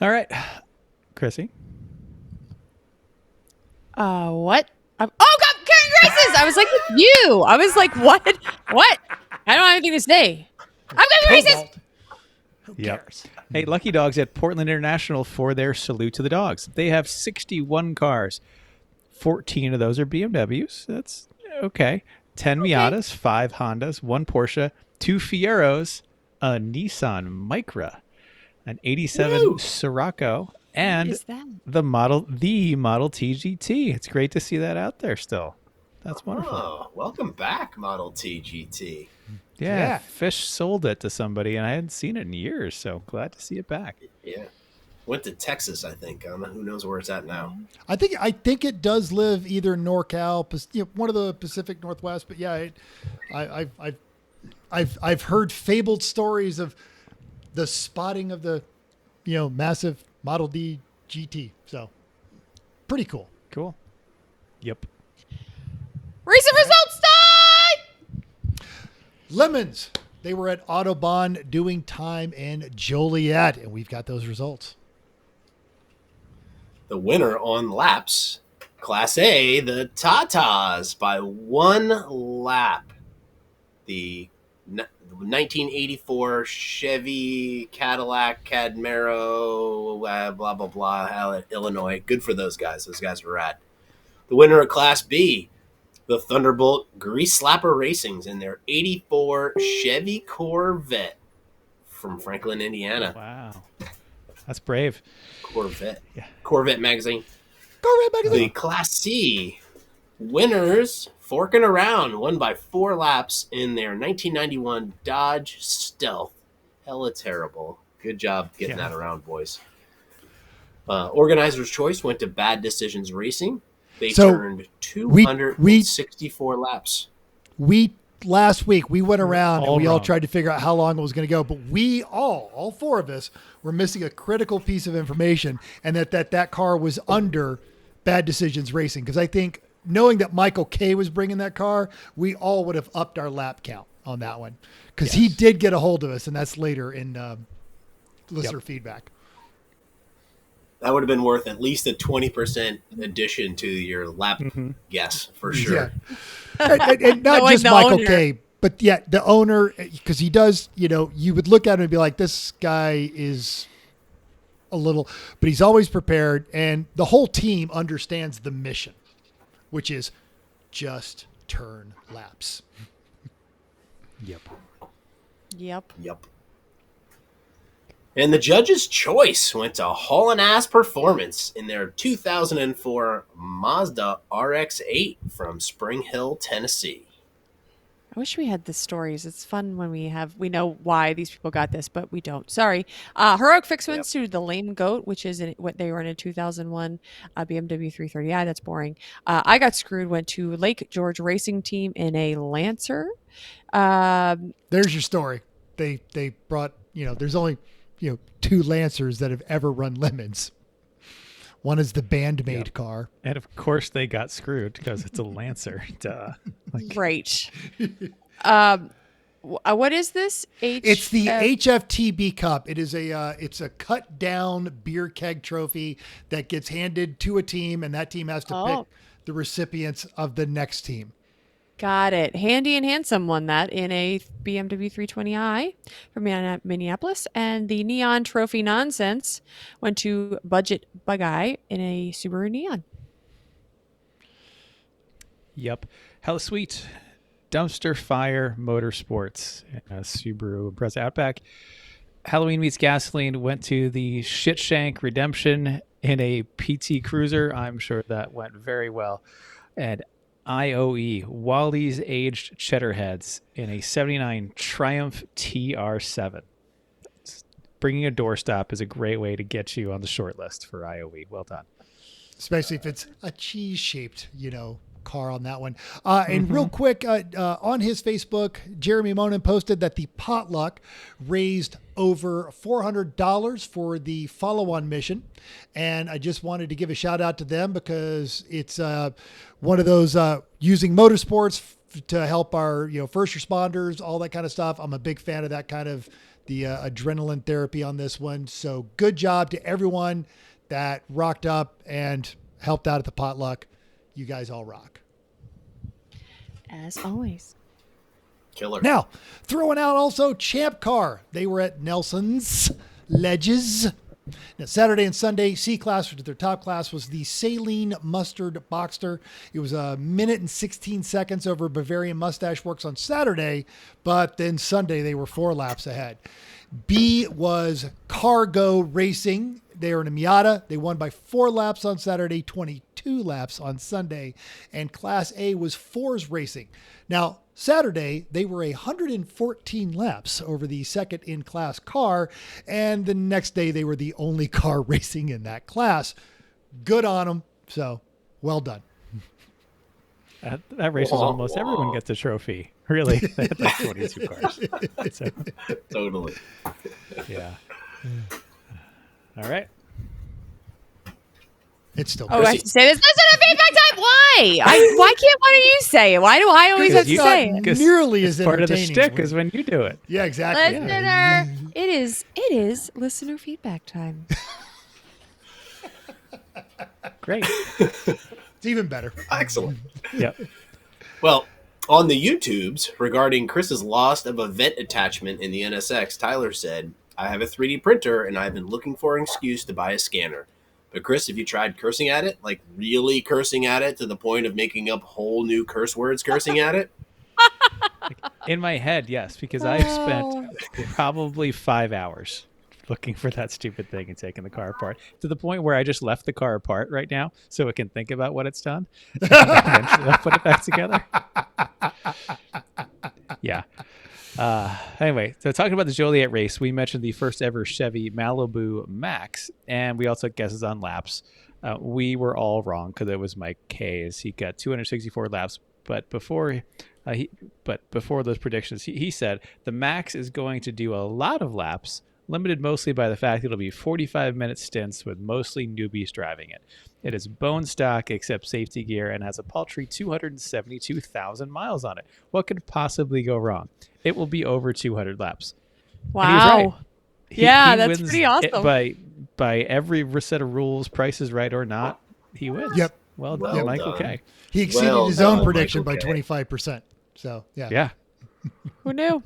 All right. Chrissy. what? God, Karen Graces! I was like, it's you. I was like, what? What? I don't have anything to say. I'm Karen Graces! Cobalt. Who Yep. cares? Hey, Lucky Dogs at Portland International for their Salute to the Dogs. They have 61 cars. 14 of those are BMWs. That's okay. 10 Miatas, 5 Hondas, 1 Porsche, 2 Fieros, a Nissan Micra, an 87 Woo! Scirocco, and What is that? the Model T GT. It's great to see that out there still. That's wonderful. Oh, welcome back, Model T GT. Yeah, Fish sold it to somebody, and I hadn't seen it in years, so glad to see it back. Yeah. Went to Texas, I think. I don't know. Who knows where it's at now? I think it does live either NorCal, one of the Pacific Northwest. But yeah, I've heard fabled stories of the spotting of the massive Model D GT. So pretty cool. Cool. Yep. Recent results time! Lemons. They were at Autobahn doing time in Joliet, and we've got those results. The winner on laps, Class A, the Tatas, by 1 lap. The 1984 Chevy Cadillac Cadmero, blah, blah, blah, Illinois. Good for those guys. Those guys were rad. The winner of Class B, the Thunderbolt Grease Slapper Racings in their 84 Chevy Corvette from Franklin, Indiana. Wow. That's brave. Corvette. Yeah. Corvette magazine. Corvette magazine. The Class C winners forking around, won by 4 laps in their 1991 Dodge Stealth. Hella terrible. Good job getting that around, boys. Organizer's choice went to Bad Decisions Racing. They turned 264 laps. Last week we went around and we all wrong. tried to figure out how long it was going to go, but we all 4 of us were missing a critical piece of information, and that car was under Bad Decisions Racing. Because I think knowing that Michael K was bringing that car, we all would have upped our lap count on that one, because he did get a hold of us, and that's later in listener feedback. That would have been worth at least a 20% addition to your lap guess, for sure. Yeah. and not just Michael K, but the owner, because he does, you would look at him and be like, this guy is a little, but he's always prepared, and the whole team understands the mission, which is just turn laps. Yep. And the judge's choice went to Haulin' Ass Performance in their 2004 Mazda RX-8 from Spring Hill, Tennessee. I wish we had the stories. It's fun when we know why these people got this, but we don't. Sorry. Heroic Fix went to the Lame Goat, which is what they were in a 2001 BMW 330i. That's boring. I Got Screwed went to Lake George Racing Team in a Lancer. There's your story. They brought, there's only 2 Lancers that have ever run lemons. One is the Bandmate car. And of course they got screwed because it's a Lancer. Duh. Right. What is this? It's the HFTB Cup. It is it's a cut down beer keg trophy that gets handed to a team, and that team has to pick the recipients of the next team. Got it. Handy and Handsome won that in a BMW 320i from Minneapolis. And the Neon Trophy Nonsense went to Budget Bug-Eye in a Subaru Neon. Yep. Hella sweet. Dumpster Fire Motorsports, Subaru Impreza Outback. Halloween Meets Gasoline went to the Shitshank Redemption in a PT Cruiser. I'm sure that went very well. And IOE, Wally's Aged Cheddarheads in a 79 Triumph TR7. Bringing a doorstop is a great way to get you on the short list for IOE. Well done. Especially if it's a cheese-shaped, car on that one. And real quick, on his Facebook, Jeremy Monin posted that the potluck raised over $400 for the follow-on mission. And I just wanted to give a shout out to them because it's one of those using motorsports to help our first responders, all that kind of stuff. I'm a big fan of that kind of the adrenaline therapy on this one. So good job to everyone that rocked up and helped out at the potluck. You guys all rock. As always. Killer. Now, throwing out also Champ Car. They were at Nelson's Ledges. Now, Saturday and Sunday, C-Class, which their top class, was the Saline Mustard Boxster. It was 1 minute and 16 seconds over Bavarian Mustache Works on Saturday, but then Sunday they were 4 laps ahead. B was Cargo Racing. They were in a Miata. They won by 4 laps on Saturday, 22 122 laps on Sunday, and Class A was fours racing. Now, Saturday, they were 114 laps over the second in-class car, and the next day they were the only car racing in that class. Good on them. So, well done. That race is almost everyone gets a trophy. Really, they had like 22 cars. So, Totally. yeah. All right. It's still Oh, I should say this. Listener feedback time. Why? Why can't one of you say it? Why do I always have to It's say not it? 'Cause nearly as Part of the entertaining. shtick is when you do it. Yeah, exactly. Listener, it is listener feedback time. Great. It's even better. Excellent. Yep. Well, on the YouTubes, regarding Chris's loss of a vent attachment in the NSX, Tyler said, I have a 3D printer and I've been looking for an excuse to buy a scanner. But Chris, have you tried cursing at it? Like really cursing at it to the point of making up whole new curse words cursing at it? In my head, yes, because I've spent probably 5 hours looking for that stupid thing and taking the car apart to the point where I just left the car apart right now so it can think about what it's done. Eventually I'll put it back together. Yeah. Anyway, so talking about the Joliet race, we mentioned the first ever Chevy Malibu Max, and we also guesses on laps. We were all wrong because it was Mike K's. He got 264 laps, but before those predictions, he said the Max is going to do a lot of laps, limited mostly by the fact it'll be 45-minute stints with mostly newbies driving it. It is bone stock except safety gear and has a paltry 272,000 miles on it. What could possibly go wrong? It will be over 200 laps. And he was Wow. right. He That's wins pretty awesome. By every set of rules, Price is Right or not, he wins. Yep. Well Well done, Michael done. K. He exceeded Well his own done, prediction by Michael K. 25%. So, yeah. Yeah. Who knew?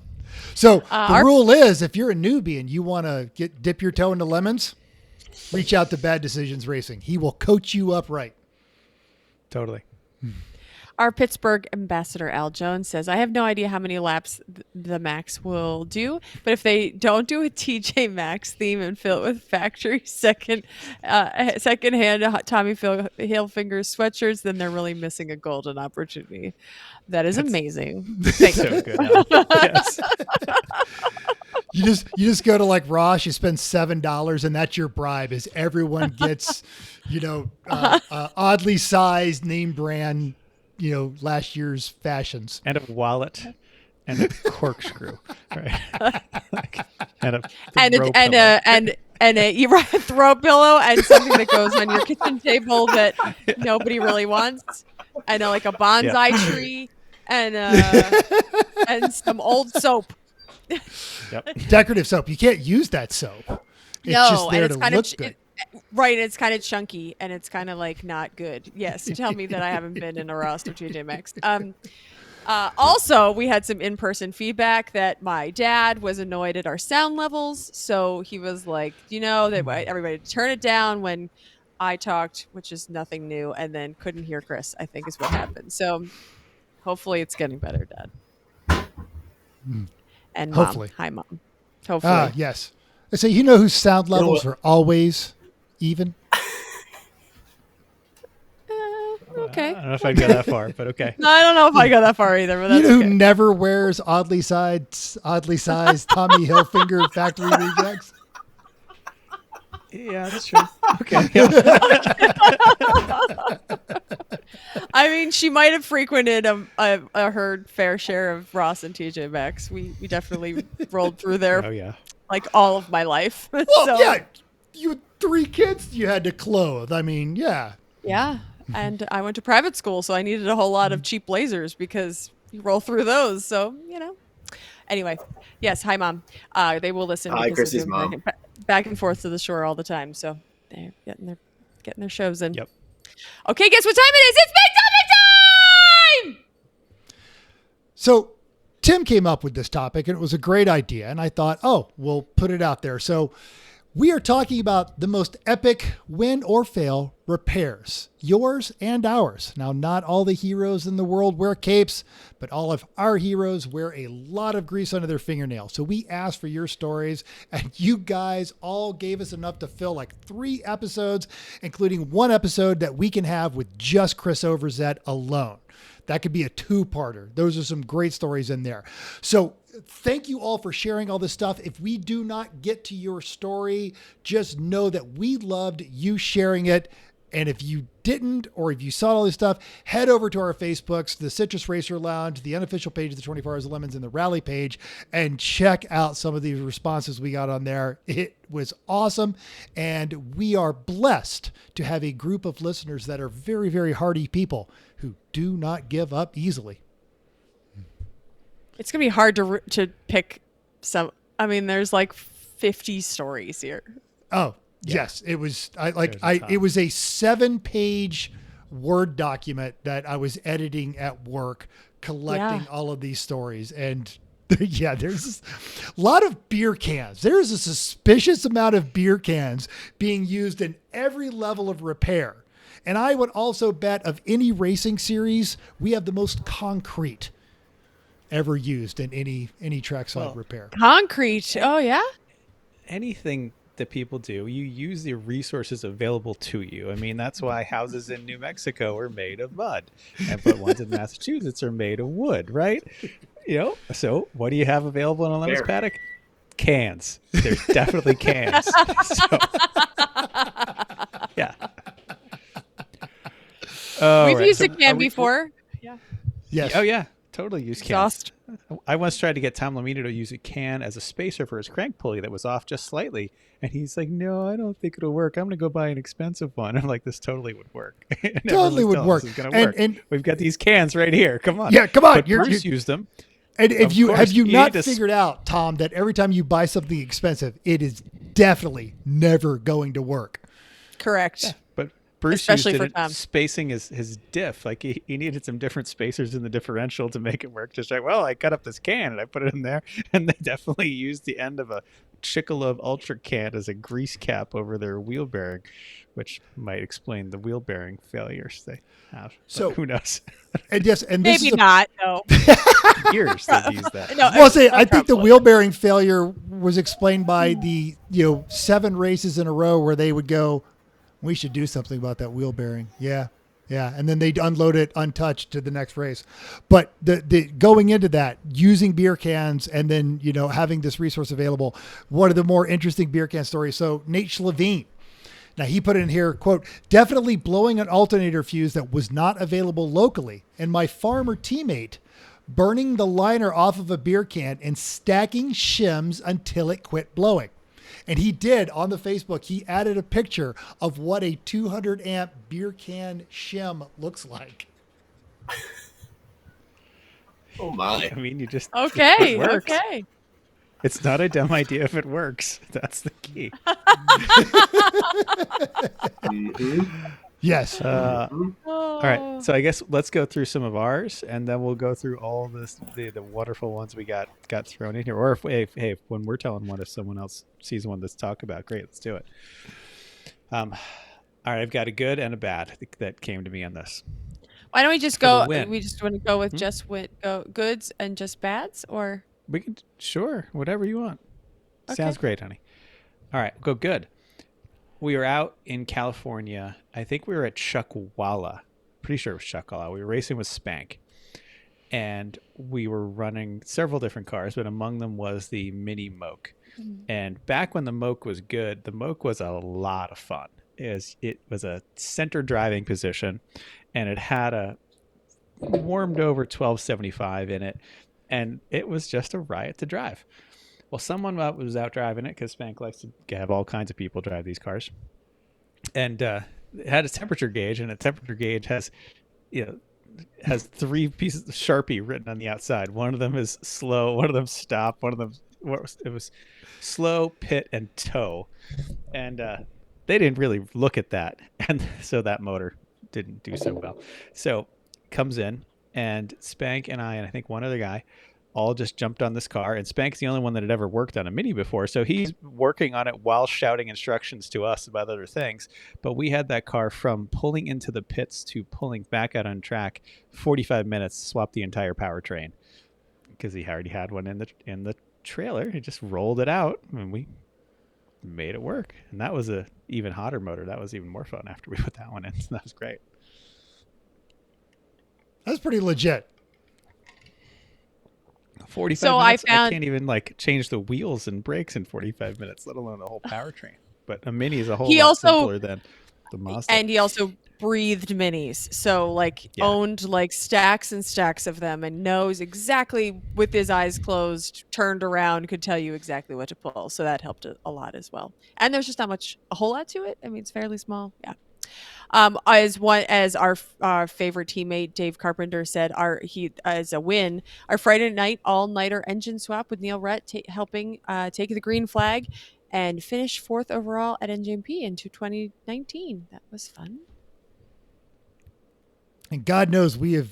So the our- rule is if you're a newbie and you want to dip your toe into lemons, reach out to Bad Decisions Racing. He will coach you up right. Totally. Our Pittsburgh ambassador, Al Jones, says, I have no idea how many laps the Max will do, but if they don't do a TJ Maxx theme and fill it with factory second-hand Tommy Hilfiger sweatshirts, then they're really missing a golden opportunity. That is amazing. Thank So you. good. Al. Yes. You just go to like Ross, you spend $7 and that's your bribe as everyone gets, oddly sized name brand, last year's fashions. And a wallet and a corkscrew. Right. and a throw pillow. and a throw pillow and something that goes on your kitchen table that nobody really wants. And like a bonsai tree and some old soap. Yep. Decorative soap. You can't use that soap. It's just there to look good. Right, it's kind of chunky and it's kind of like not good. Yes, tell me that I haven't been in a Ross or TJ Maxx. Also, we had some in-person feedback that my dad was annoyed at our sound levels, so he was like, that everybody turn it down when I talked, which is nothing new, and then couldn't hear Chris, I think is what happened. So hopefully it's getting better, Dad. And Mom. Hopefully. Hi, Mom. Hopefully. Yes. So whose sound levels are always even? Okay. I don't know if I'd go that far, but okay. No, I don't know if I got that far either, but that's Who okay. never wears oddly sized Tommy Hilfiger factory rejects? Yeah, that's true. Okay. I mean, she might have frequented her fair share of Ross and TJ Maxx. We definitely rolled through there Oh, yeah. like all of my life. Well, So, yeah. You had 3 kids you had to clothe. I mean, yeah. yeah. And I went to private school, so I needed a whole lot of cheap blazers because you roll through those. So, Anyway, yes. Hi, Mom. They will listen. Hi, because Chrissy's they're mom. back and forth to the shore all the time. So they're getting their shows in. Yep. Okay, guess what time it is? It's big topic time! So Tim came up with this topic and it was a great idea. And I thought, we'll put it out there. So We are talking about the most epic win or fail repairs, yours and ours. Now, not all the heroes in the world wear capes, but all of our heroes wear a lot of grease under their fingernails. So we asked for your stories, and you guys all gave us enough to fill like 3 episodes, including 1 episode that we can have with just Chris Overzet alone. That could be a 2-parter. Those are some great stories in there. So thank you all for sharing all this stuff. If we do not get to your story, just know that we loved you sharing it. And if you didn't, or if you saw all this stuff, head over to our Facebooks, the Citrus Racer Lounge, the unofficial page of the 24 Hours of Lemons, and the Rally page, and check out some of the responses we got on there. It was awesome. And we are blessed to have a group of listeners that are very, very hardy people who do not give up easily. It's going to be hard to pick some. I mean, there's like 50 stories here. Oh, yeah. Yes. It was, it was a 7-page Word document that I was editing at work, collecting all of these stories. And yeah, there's a lot of beer cans. There's a suspicious amount of beer cans being used in every level of repair. And I would also bet of any racing series, we have the most concrete ever used in any trackside repair. Concrete. Oh, yeah. Anything that people do, you use the resources available to you. I mean, that's why houses in New Mexico are made of mud, but ones in Massachusetts are made of wood, right? You know, so what do you have available in a lemons paddock? Cans. There's definitely cans. So, yeah. We've used a can before. Yeah. Yes. Oh, yeah. Totally use cans. Exhaust. I once tried to get Tom Lamino to use a can as a spacer for his crank pulley that was off just slightly. And he's like, no, I don't think it'll work. I'm going to go buy an expensive one. I'm like, this totally would work. Totally would work. This is gonna work. And we've got these cans right here. Come on. Yeah, come on. But Bruce used them. And have you not figured out, Tom, that every time you buy something expensive, it is definitely never going to work? Correct. Yeah, but Bruce especially used for it Tom. Spacing his diff. Like he needed some different spacers in the differential to make it work. Just like, well, I cut up this can and I put it in there, and they definitely used the end of a Chicolove Ultra can as a grease cap over their wheel bearing, which might explain the wheel bearing failures they have. So but who knows? And yes, and this Maybe is not. No. Years they've used that. No, well, I think the wheel bearing failure was explained by the 7 races in a row where they would go, we should do something about that wheel bearing. Yeah. And then they'd unload it untouched to the next race. But the going into that, using beer cans and then, having this resource available, one of the more interesting beer can stories. So Nate Schleveen, now he put in here, quote, definitely blowing an alternator fuse that was not available locally. And my farmer teammate burning the liner off of a beer can and stacking shims until it quit blowing. And he did on the Facebook. He added a picture of what a 200 amp beer can shim looks like. Oh my! I mean, you just Okay. it works. Okay. It's not a dumb idea if it works. That's the key. Mm-hmm. Yes. All right, so I guess let's go through some of ours, and then we'll go through all this the wonderful ones we got thrown in here. Or if when we're telling one, if someone else sees one to talk about, great, let's do it. All right, I've got a good and a bad that came to me on this. Why don't we just For the go? win. We just want to go with just goods and just bads, or We can sure whatever you want. Okay. Sounds great, honey. All right, go good. We were out in California. I think we were at Chuckwalla. Pretty sure it was Chuckwalla. We were racing with Spank. And we were running several different cars, but among them was the Mini Moke. And back when the Moke was good, the Moke was a lot of fun. It was a center driving position, and it had a warmed over 1275 in it, and it was just a riot to drive. Well, someone was out driving it because Spank likes to have all kinds of people drive these cars, and it had a temperature gauge, and a temperature gauge has 3 pieces of Sharpie written on the outside. One of them is slow, one of them stop, one of them it was slow, pit, and tow, and they didn't really look at that, and so that motor didn't do so well. So comes in, and Spank and I think one other guy all just jumped on this car, and Spank's the only one that had ever worked on a Mini before, so he's working on it while shouting instructions to us about other things. But we had that car from pulling into the pits to pulling back out on track, 45 minutes, swapped the entire powertrain because he already had one in the trailer. He just rolled it out, and we made it work. And that was a even hotter motor. That was even more fun after we put that one in. So that was great. That's pretty legit. 45 So minutes. I found- can't even like change the wheels and brakes in 45 minutes, let alone the whole powertrain. But a Mini is a whole He lot also- simpler than the Mazda. And he also breathed minis, so like Yeah. owned like stacks and stacks of them, and knows exactly with his eyes closed, turned around, could tell you exactly what to pull. So that helped a lot as well. And there's just not a whole lot to it. I mean, it's fairly small. Yeah. As our favorite teammate Dave Carpenter said, as a win, our Friday night all-nighter engine swap with Neil Rett helping take the green flag and finish 4th overall at NJMP into 2019. That was fun. And God knows we have,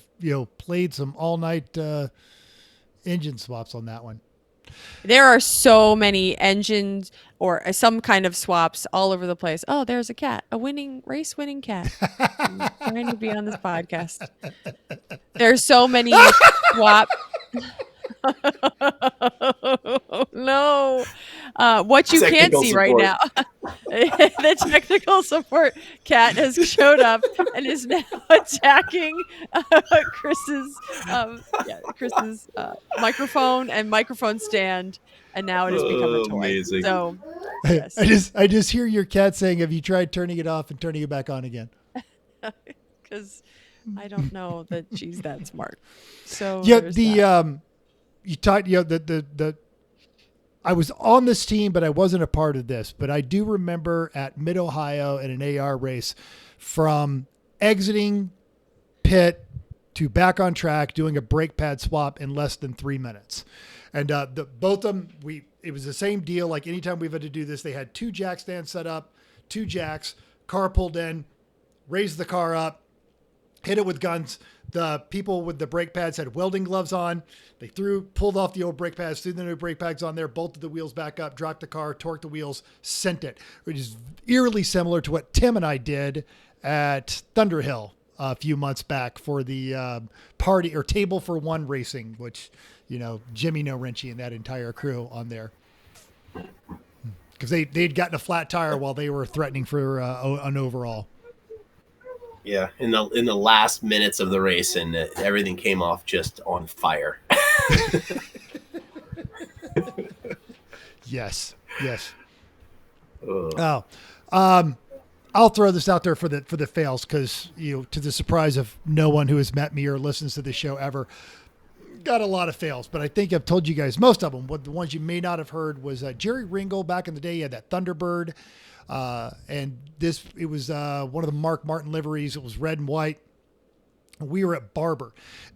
played some all night engine swaps on that one. There are so many engines or some kind of swaps all over the place. Oh, there's a cat, a race winning cat. I'm trying to be on this podcast. There's so many swap. No. What you can't Technical see right now, the technical support cat has showed up and is now attacking Chris's microphone and microphone stand, and now it has become a toy. Amazing. So yes. I just hear your cat saying, "Have you tried turning it off and turning it back on again?" Because I don't know that she's that smart. So Yeah, there's that. You talked, the I was on this team, but I wasn't a part of this. But I do remember at Mid Ohio in an AR race, from exiting pit to back on track, doing a brake pad swap in less than 3 minutes. And both of them, it was the same deal. Like anytime we've had to do this, they had 2 jack stands set up, 2 jacks, car pulled in, raised the car up, hit it with guns. The people with the brake pads had welding gloves on. They pulled off the old brake pads, threw the new brake pads on there, bolted the wheels back up, dropped the car, torqued the wheels, sent it. Which is eerily similar to what Tim and I did at Thunderhill a few months back for the party or table for one racing, which, Jimmy No Wrenchy and that entire crew on there. Because they'd gotten a flat tire while they were threatening for an overall. Yeah, in the last minutes of the race, and everything came off just on fire. Yes. Ugh. I'll throw this out there for the fails because, to the surprise of no one who has met me or listens to the show ever, got a lot of fails. But I think I've told you guys most of them. What the ones you may not have heard was Jerry Ringel back in the day. He had that Thunderbird. And it was one of the Mark Martin liveries. It was red and white. We were at Barber,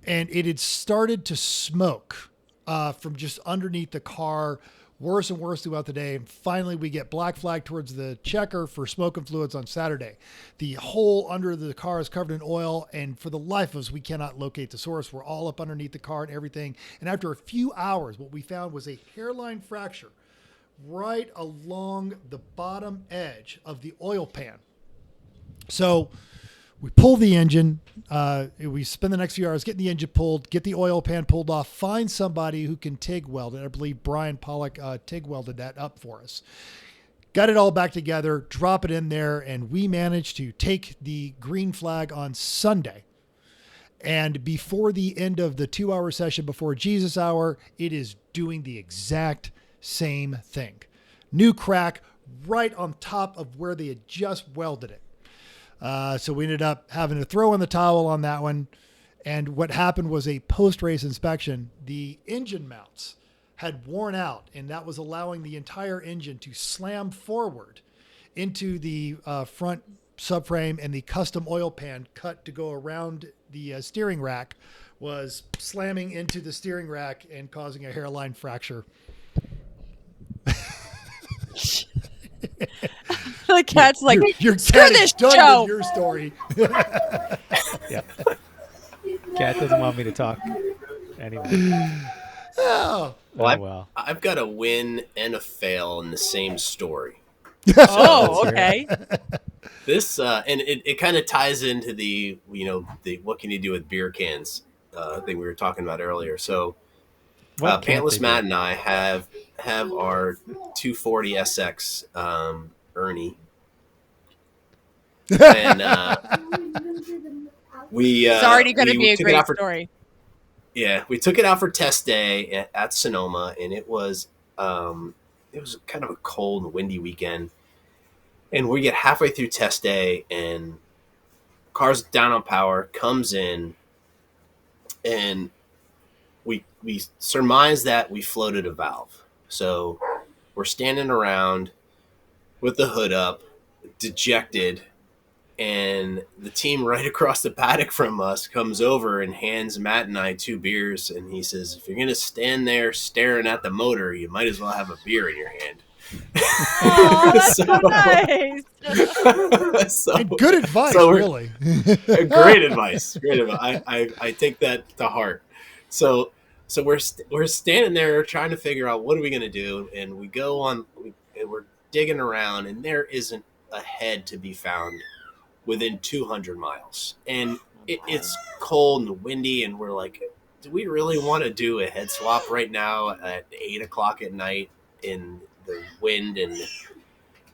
and it had started to smoke from just underneath the car, worse and worse throughout the day. And finally, we get black flag towards the checker for smoke and fluids on Saturday. The hole under the car is covered in oil, and for the life of us, we cannot locate the source. We're all up underneath the car and everything. And after a few hours, what we found was a hairline fracture right along the bottom edge of the oil pan. So we pull the engine. We spend the next few hours getting the engine pulled, get the oil pan pulled off, find somebody who can TIG weld it. I believe Brian Pollock TIG welded that up for us. Got it all back together, drop it in there, and we managed to take the green flag on Sunday. And before the end of the 2-hour session before Jesus Hour, it is doing the exact same thing. New crack right on top of where they had just welded it. So we ended up having to throw in the towel on that one. And what happened was a post-race inspection. The engine mounts had worn out, and that was allowing the entire engine to slam forward into the front subframe, and the custom oil pan cut to go around the steering rack was slamming into the steering rack and causing a hairline fracture. The cat's like, your screw cat this is done show. with your story. Yeah. Cat doesn't want me to talk anymore. Yeah. Well, well. I've got a win and a fail in the same story. Oh, Let's hear okay. This and it kind of ties into the the what can you do with beer cans thing we were talking about earlier. So What can't Pantless they Matt do? and I have our 240 SX Ernie, and we It's already going to be a took it great out for story. we took it out for test day at Sonoma, and it was kind of a cold and windy weekend. And we get halfway through test day, and car's down on power, comes in, and we surmise that we floated a valve. So we're standing around with the hood up, dejected, and the team right across the paddock from us comes over and hands Matt and I 2 beers, and he says, "If you're gonna stand there staring at the motor, you might as well have a beer in your hand." Oh, that's so nice. And good advice, really. Great advice. Great advice. I take that to heart. So we're standing there trying to figure out what are we going to do, and we go on and we're digging around, and there isn't a head to be found within 200 miles, and it's cold and windy, and we're like, do we really want to do a head swap right now at 8:00 at night in the wind? And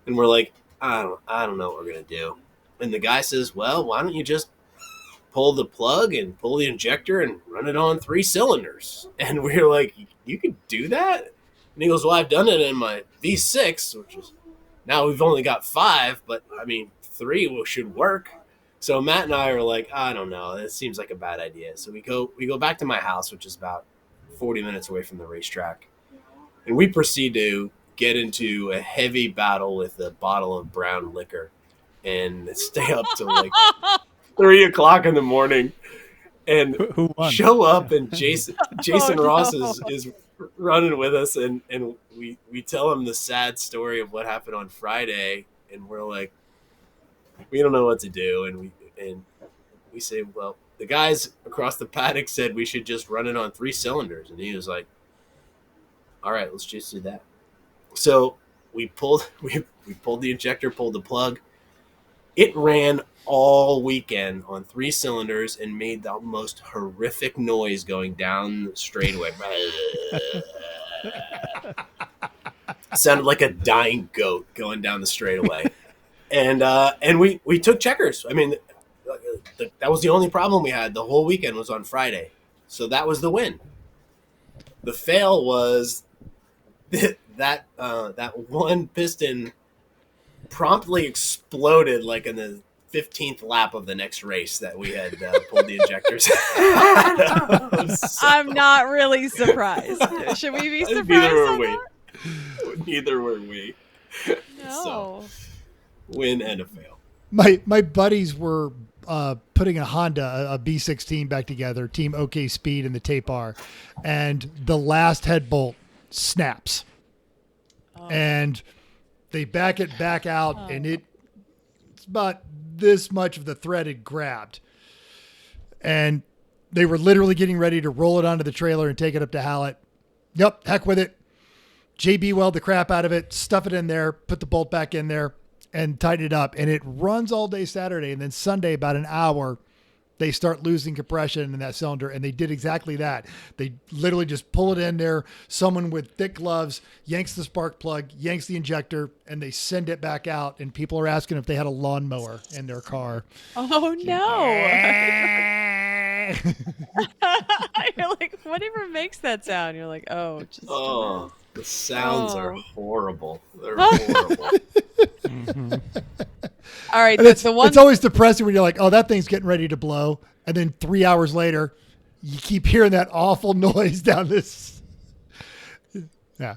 we're like, I don't know what we're gonna do. And the guy says, well, why don't you just pull the plug and pull the injector and run it on 3 cylinders? And we're like, you could do that? And he goes, well, I've done it in my V6, which is now we've only got 5, but I mean 3 should work. So Matt and I are like, I don't know, it seems like a bad idea. So we go back to my house, which is about 40 minutes away from the racetrack, and we proceed to get into a heavy battle with a bottle of brown liquor and stay up till like 3:00 in the morning, and Who won? show up, and Jason Ross no. is running with us, and we tell him the sad story of what happened on Friday, and we're like, we don't know what to do, and we say, well, the guys across the paddock said we should just run it on 3 cylinders, and he was like, all right, let's just do that. So we pulled the injector, pulled the plug. It ran all weekend on 3 cylinders and made the most horrific noise going down the straightaway. Sounded like a dying goat going down the straightaway. And we took checkers. I mean, that was the only problem we had the whole weekend was on Friday. So that was the win. The fail was that one piston promptly exploded like in the 15th lap of the next race that we had pulled the injectors. I'm not really surprised. Should we be surprised? Neither were we. No. So, win and a fail. My buddies were putting a Honda, a B16 back together, Team OK Speed and the Tape R, and the last head bolt snaps. Oh. And they back it back out, and it's about this much of the thread had grabbed. And they were literally getting ready to roll it onto the trailer and take it up to Hallett. Yep, heck with it. JB weld the crap out of it, stuff it in there, put the bolt back in there, and tighten it up. And it runs all day Saturday. And then Sunday, about an hour, they start losing compression in that cylinder. And they did exactly that. They literally just pull it in there. Someone with thick gloves yanks the spark plug, yanks the injector, and they send it back out. And people are asking if they had a lawnmower in their car. Oh, no. You're like, whatever makes that sound? You're like, oh, just. Oh, the sounds are horrible. They're horrible. Mm-hmm. All right, And that's the one. It's always depressing when you're like, oh, that thing's getting ready to blow. And then 3 hours later, you keep hearing that awful noise down this. Yeah.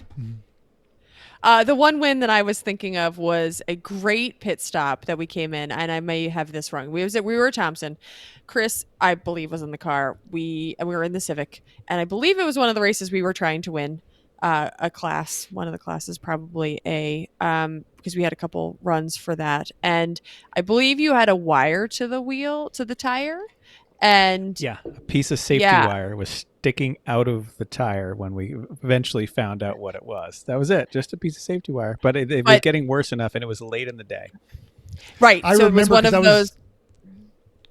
The one win that I was thinking of was a great pit stop that we came in, and I may have this wrong. We were at Thompson. Chris, I believe, was in the car. We were in the Civic, and I believe it was one of the races we were trying to win. A class, one of the classes, probably A, because we had a couple runs for that. And I believe you had a wire to the wheel, to the tire, And Yeah, a piece of safety Yeah. wire was sticking out of the tire when we eventually found out what it was. That was it, just a piece of safety wire. But it was But- getting worse enough, and it was late in the day. right. I So it was remember one of 'cause I was- those.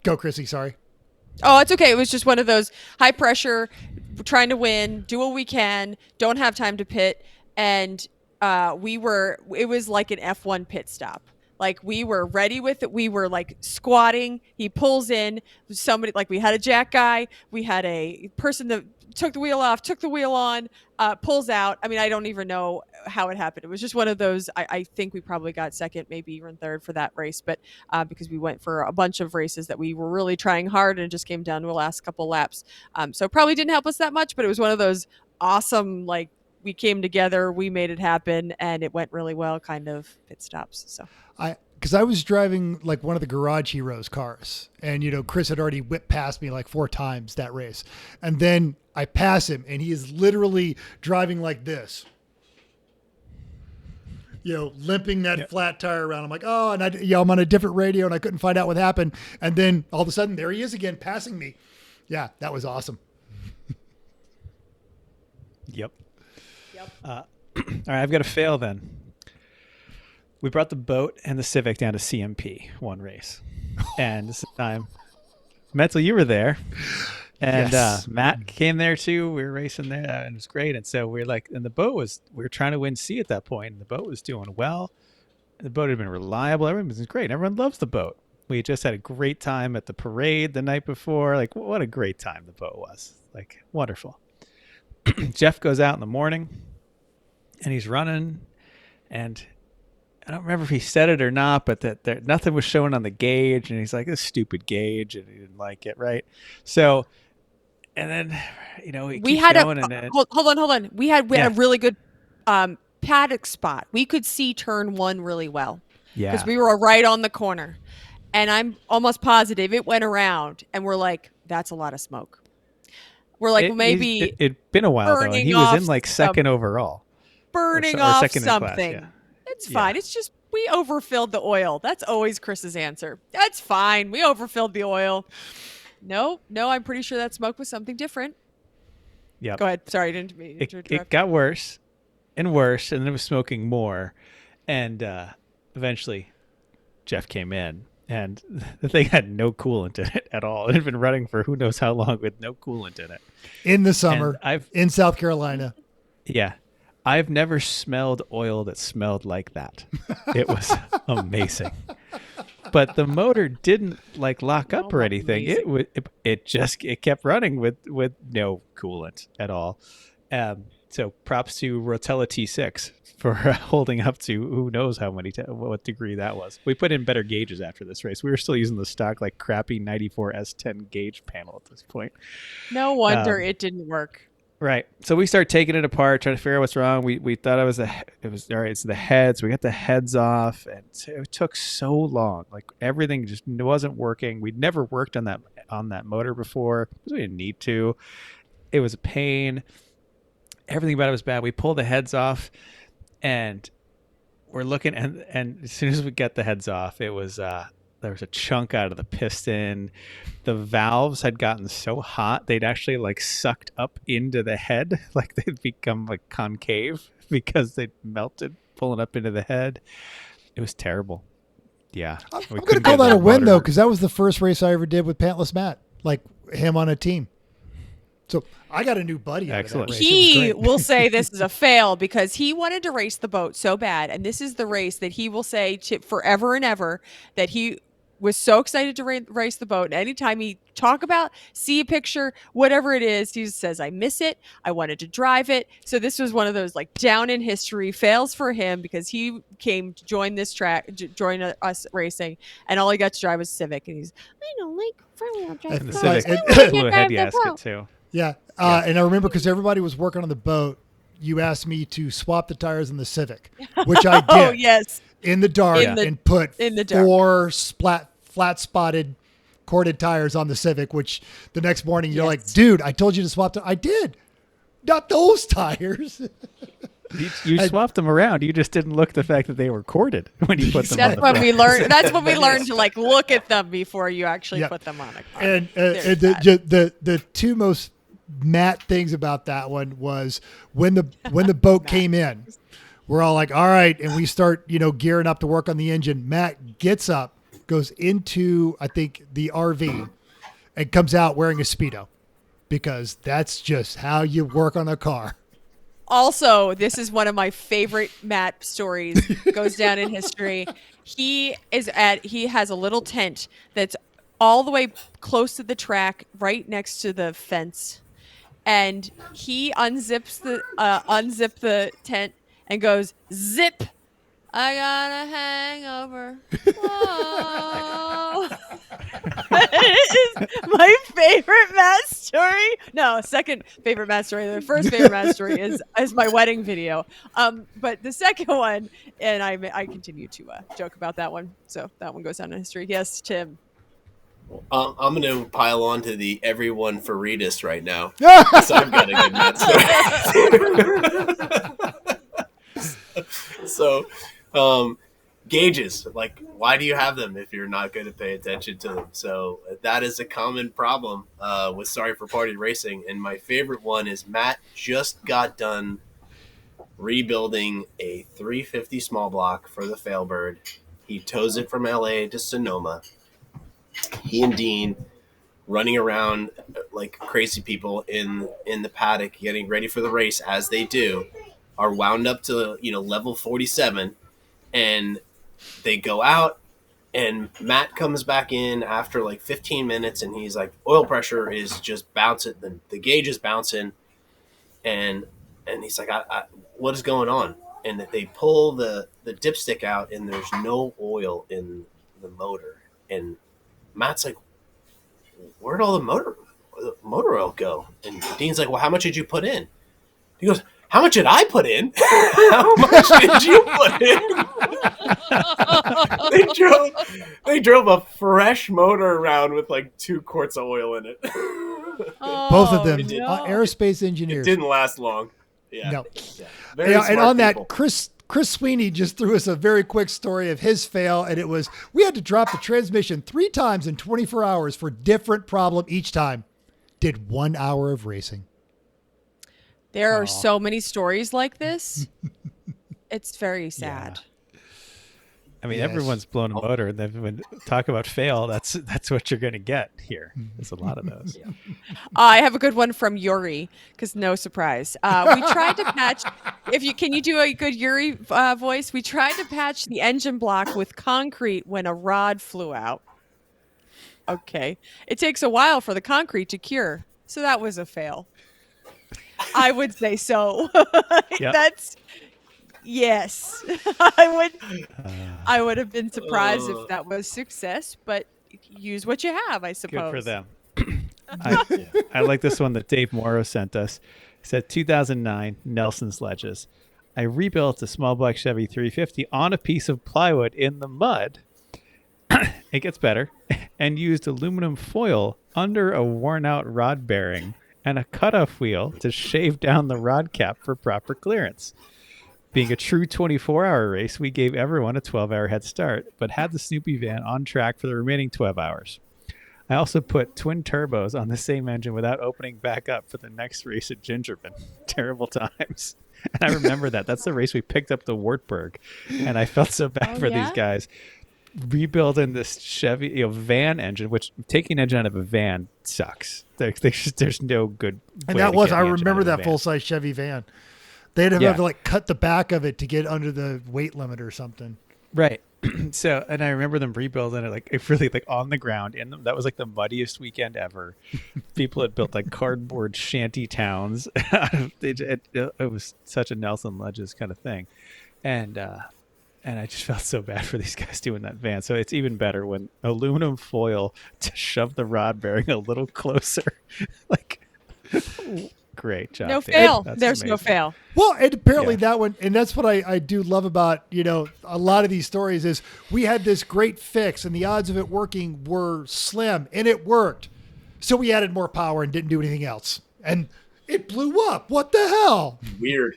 Go, Chrissy. Sorry. Oh, it's okay. It was just one of those high pressure, trying to win, do what we can, don't have time to pit. And it was like an F1 pit stop. Like we were ready with it. We were like squatting. He pulls in. Somebody, like we had a jack guy. We had a person that took the wheel off, took the wheel on, pulls out. I mean, I don't even know how it happened. It was just one of those. I think we probably got second, maybe even third for that race. But because we went for a bunch of races that we were really trying hard and it just came down to the last couple laps. So it probably didn't help us that much, but it was one of those awesome, like, we came together, we made it happen, and it went really well kind of pit stops. So Because I was driving like one of the Garage Heroes cars, and Chris had already whipped past me like 4 times that race, and then I pass him, and he is literally driving like this, limping that flat tire around. I'm like, oh, and I'm on a different radio, and I couldn't find out what happened, and then all of a sudden there he is again, passing me. Yeah, that was awesome. Yep. All right, I've got to fail then. We brought the boat and the Civic down to CMP one race, and this time, Mental, you were there, and Yes. Matt came there too. We were racing there, and it was great. And so we were trying to win C at that point, and the boat was doing well. The boat had been reliable. Everyone was great. Everyone loves the boat. We just had a great time at the parade the night before. Like, what a great time the boat was. Like, wonderful. Jeff goes out in the morning, and he's running, and I don't remember if he said it or not, but that nothing was showing on the gauge, and he's like, "This stupid gauge," and he didn't like it, right? So, and then he we keeps had going, and then, hold on. We had Yeah. a really good paddock spot. We could see turn 1 really well because we were right on the corner, and I'm almost positive it went around, and we're like, "That's a lot of smoke." We're like, well, maybe it'd been a while though, and burning he was off in like second overall, burning or off second in class, something. yeah. It's fine. Yeah. It's just we overfilled the oil. That's always Chris's answer. That's fine. We overfilled the oil. No, I'm pretty sure that smoke was something different. Yep. Go ahead. Sorry, I didn't mean to It interrupt. got worse and worse, and then it was smoking more, and eventually Jeff came in, and the thing had no coolant in it at all. It had been running for who knows how long with no coolant in it. In the summer, And in South Carolina. I've never smelled oil that smelled like that. It was amazing. But the motor didn't like lock up or anything. It kept running with no coolant at all. So props to Rotella T6 for holding up to who knows how many what degree that was. We put in better gauges after this race. We were still using the stock like crappy 94 S10 gauge panel at this point. No wonder it didn't work. Right. So we start taking it apart, trying to figure out what's wrong. We thought it was all right. It's the heads. We got the heads off, and it took so long. Like everything just wasn't working. We'd never worked on that motor before because we didn't need to. It was a pain. Everything about it was bad. We pulled the heads off, and we're looking, and as soon as we got the heads off, it was there was a chunk out of the piston. The valves had gotten so hot they'd actually like sucked up into the head, like they'd become like concave because they'd melted pulling up into the head. It was terrible. Yeah, I'm going to call that a win though, because that was the first race I ever did with Pantless Matt, like him on a team. So I got a new buddy. Excellent. Out of that race. He will say this is a fail because he wanted to race the boat so bad, and this is the race that he will say to forever and ever that he was so excited to race the boat. And anytime he see a picture, whatever it is, he says, I miss it. I wanted to drive it. So this was one of those like down in history fails for him because he came to join this join us racing, and all he got to drive was Civic. And I don't like front-wheel drive. And the Right. Civic And- blew a head gasket too. Yeah. And I remember because everybody was working on the boat, you asked me to swap the tires in the Civic, which I did. Oh, yes. In the dark and put in the dark. 4 flat spotted corded tires on the Civic, which the next morning you're like, dude, I told you to swap. I did. Not those tires. You swapped them around. You just didn't look at the fact that they were corded when you put them on That's the when front. we learned. That's when we learned to like look at them before you actually Yep. put them on a car. And There's that. the two most Matt things about that one was when the boat came in, we're all like, all right, and we start gearing up to work on the engine. Matt gets up, goes into I think the RV, and comes out wearing a Speedo, because that's just how you work on a car. Also, this is one of my favorite Matt stories. Goes down in history. He has a little tent that's all the way close to the track, right next to the fence, and he unzips the tent and goes, zip. I got a hangover. Whoa. It is my favorite Matt story. No, second favorite Matt story. The first favorite Matt story is my wedding video. But the second one, and I continue to joke about that one. So that one goes down in history. Yes, Tim. I'm going to pile on to the everyone Faritas right now. Because I've got a good Matt story. So, gauges, like, why do you have them if you're not going to pay attention to them? So that is a common problem with Sorry for Party Racing. And my favorite one is Matt just got done rebuilding a 350 small block for the Failbird. He tows it from LA to Sonoma. He and Dean running around like crazy people in the paddock, getting ready for the race as they do, are wound up to level 47, and they go out, and Matt comes back in after like 15 minutes, and he's like, oil pressure is just bouncing, the gauge is bouncing, and he's like, what is going on? And they pull the dipstick out, and there's no oil in the motor, and Matt's like, where'd all the motor oil go? And Dean's like, well, how much did you put in? He goes, how much did I put in? How much did you put in? They drove a fresh motor around with like 2 quarts of oil in it. Both of them, no. aerospace It engineers. didn't last long. Yeah. No. Yeah. Very And smart on people. that, Chris Sweeney just threw us a very quick story of his fail, and it was, we had to drop the transmission 3 times in 24 hours for different problem each time. Did 1 hour of racing. There are so many stories like this. It's very sad. I mean, Yes. everyone's blown a motor, and then when talk about fail, that's what you're going to get here. There's a lot of those. I have a good one from Yuri, because no surprise. We tried to patch. Can you do a good Yuri voice? We tried to patch the engine block with concrete when a rod flew out. Okay, it takes a while for the concrete to cure, so that was a fail. I would say so. Yep. That's yes. I would have been surprised if that was success, but use what you have, I suppose. Good for them. I like this one that Dave Morrow sent us. He said, 2009 Nelson Sledges. I rebuilt a small block Chevy 350 on a piece of plywood in the mud. It gets better. And used aluminum foil under a worn out rod bearing and a cutoff wheel to shave down the rod cap for proper clearance. Being a true 24-hour race, we gave everyone a 12-hour head start, but had the Snoopy van on track for the remaining 12 hours. I also put twin turbos on the same engine without opening back up for the next race at Gingerman. Terrible times. And I remember that. That's the race we picked up the Wartburg. And I felt so bad for these guys. Rebuilding this Chevy van engine, which taking engine out of a van sucks. There's no good And way that to was, get I the engine out remember of a that van. full-size Chevy van. They'd have to like cut the back of it to get under the weight limit or something. Right. So, and I remember them rebuilding it it really on the ground. And that was like the muddiest weekend ever. People had built like cardboard shanty towns. It was such a Nelson Ledges kind of thing. And I just felt so bad for these guys doing that van. So it's even better when aluminum foil to shove the rod bearing a little closer. Great job. No Dave. fail. That's There's no amazing. fail. Well, and apparently Yeah. that one, and that's what I do love about, a lot of these stories is we had this great fix and the odds of it working were slim, and it worked. So we added more power and didn't do anything else. And It blew up. What the hell? Weird.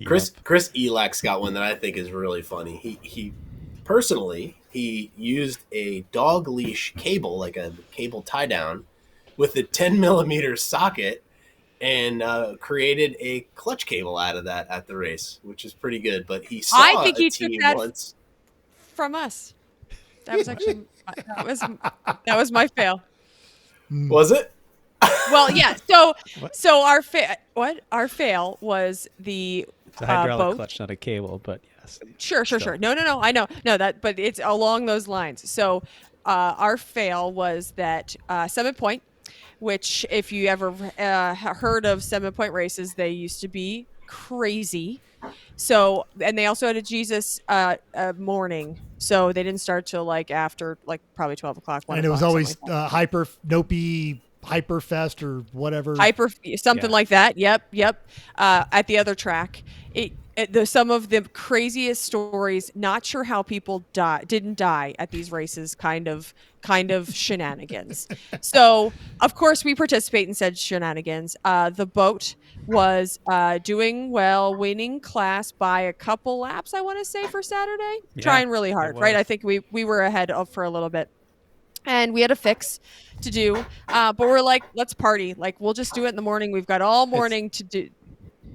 Chris Elax got one that I think is really funny. He personally used a dog leash cable, like a cable tie down, with a 10mm socket, and created a clutch cable out of that at the race, which is pretty good. But he saw I think a he took team that once. from us. That was actually that was my fail. Was it? Well, yeah. So our fail was the It's a hydraulic boat. clutch, not a cable, but yes. Sure. No. I know. No, but it's along those lines. So our fail was that Summit Point, which if you ever heard of Summit Point races, they used to be crazy. So, and they also had a Jesus morning. So they didn't start till like after like probably 12 o'clock. 1 And it was o'clock, always something like hyper Nopey Hyperfest or whatever. something like that. Yep. At the other track, some of the craziest stories. Not sure how people didn't die at these races. Kind of shenanigans. So of course we participate in said shenanigans. The boat was doing well, winning class by a couple laps. I want to say for Saturday, trying really hard. Right, I think we were ahead for a little bit. And we had a fix to do, but we're like, let's party. Like, we'll just do it in the morning. We've got all morning to do.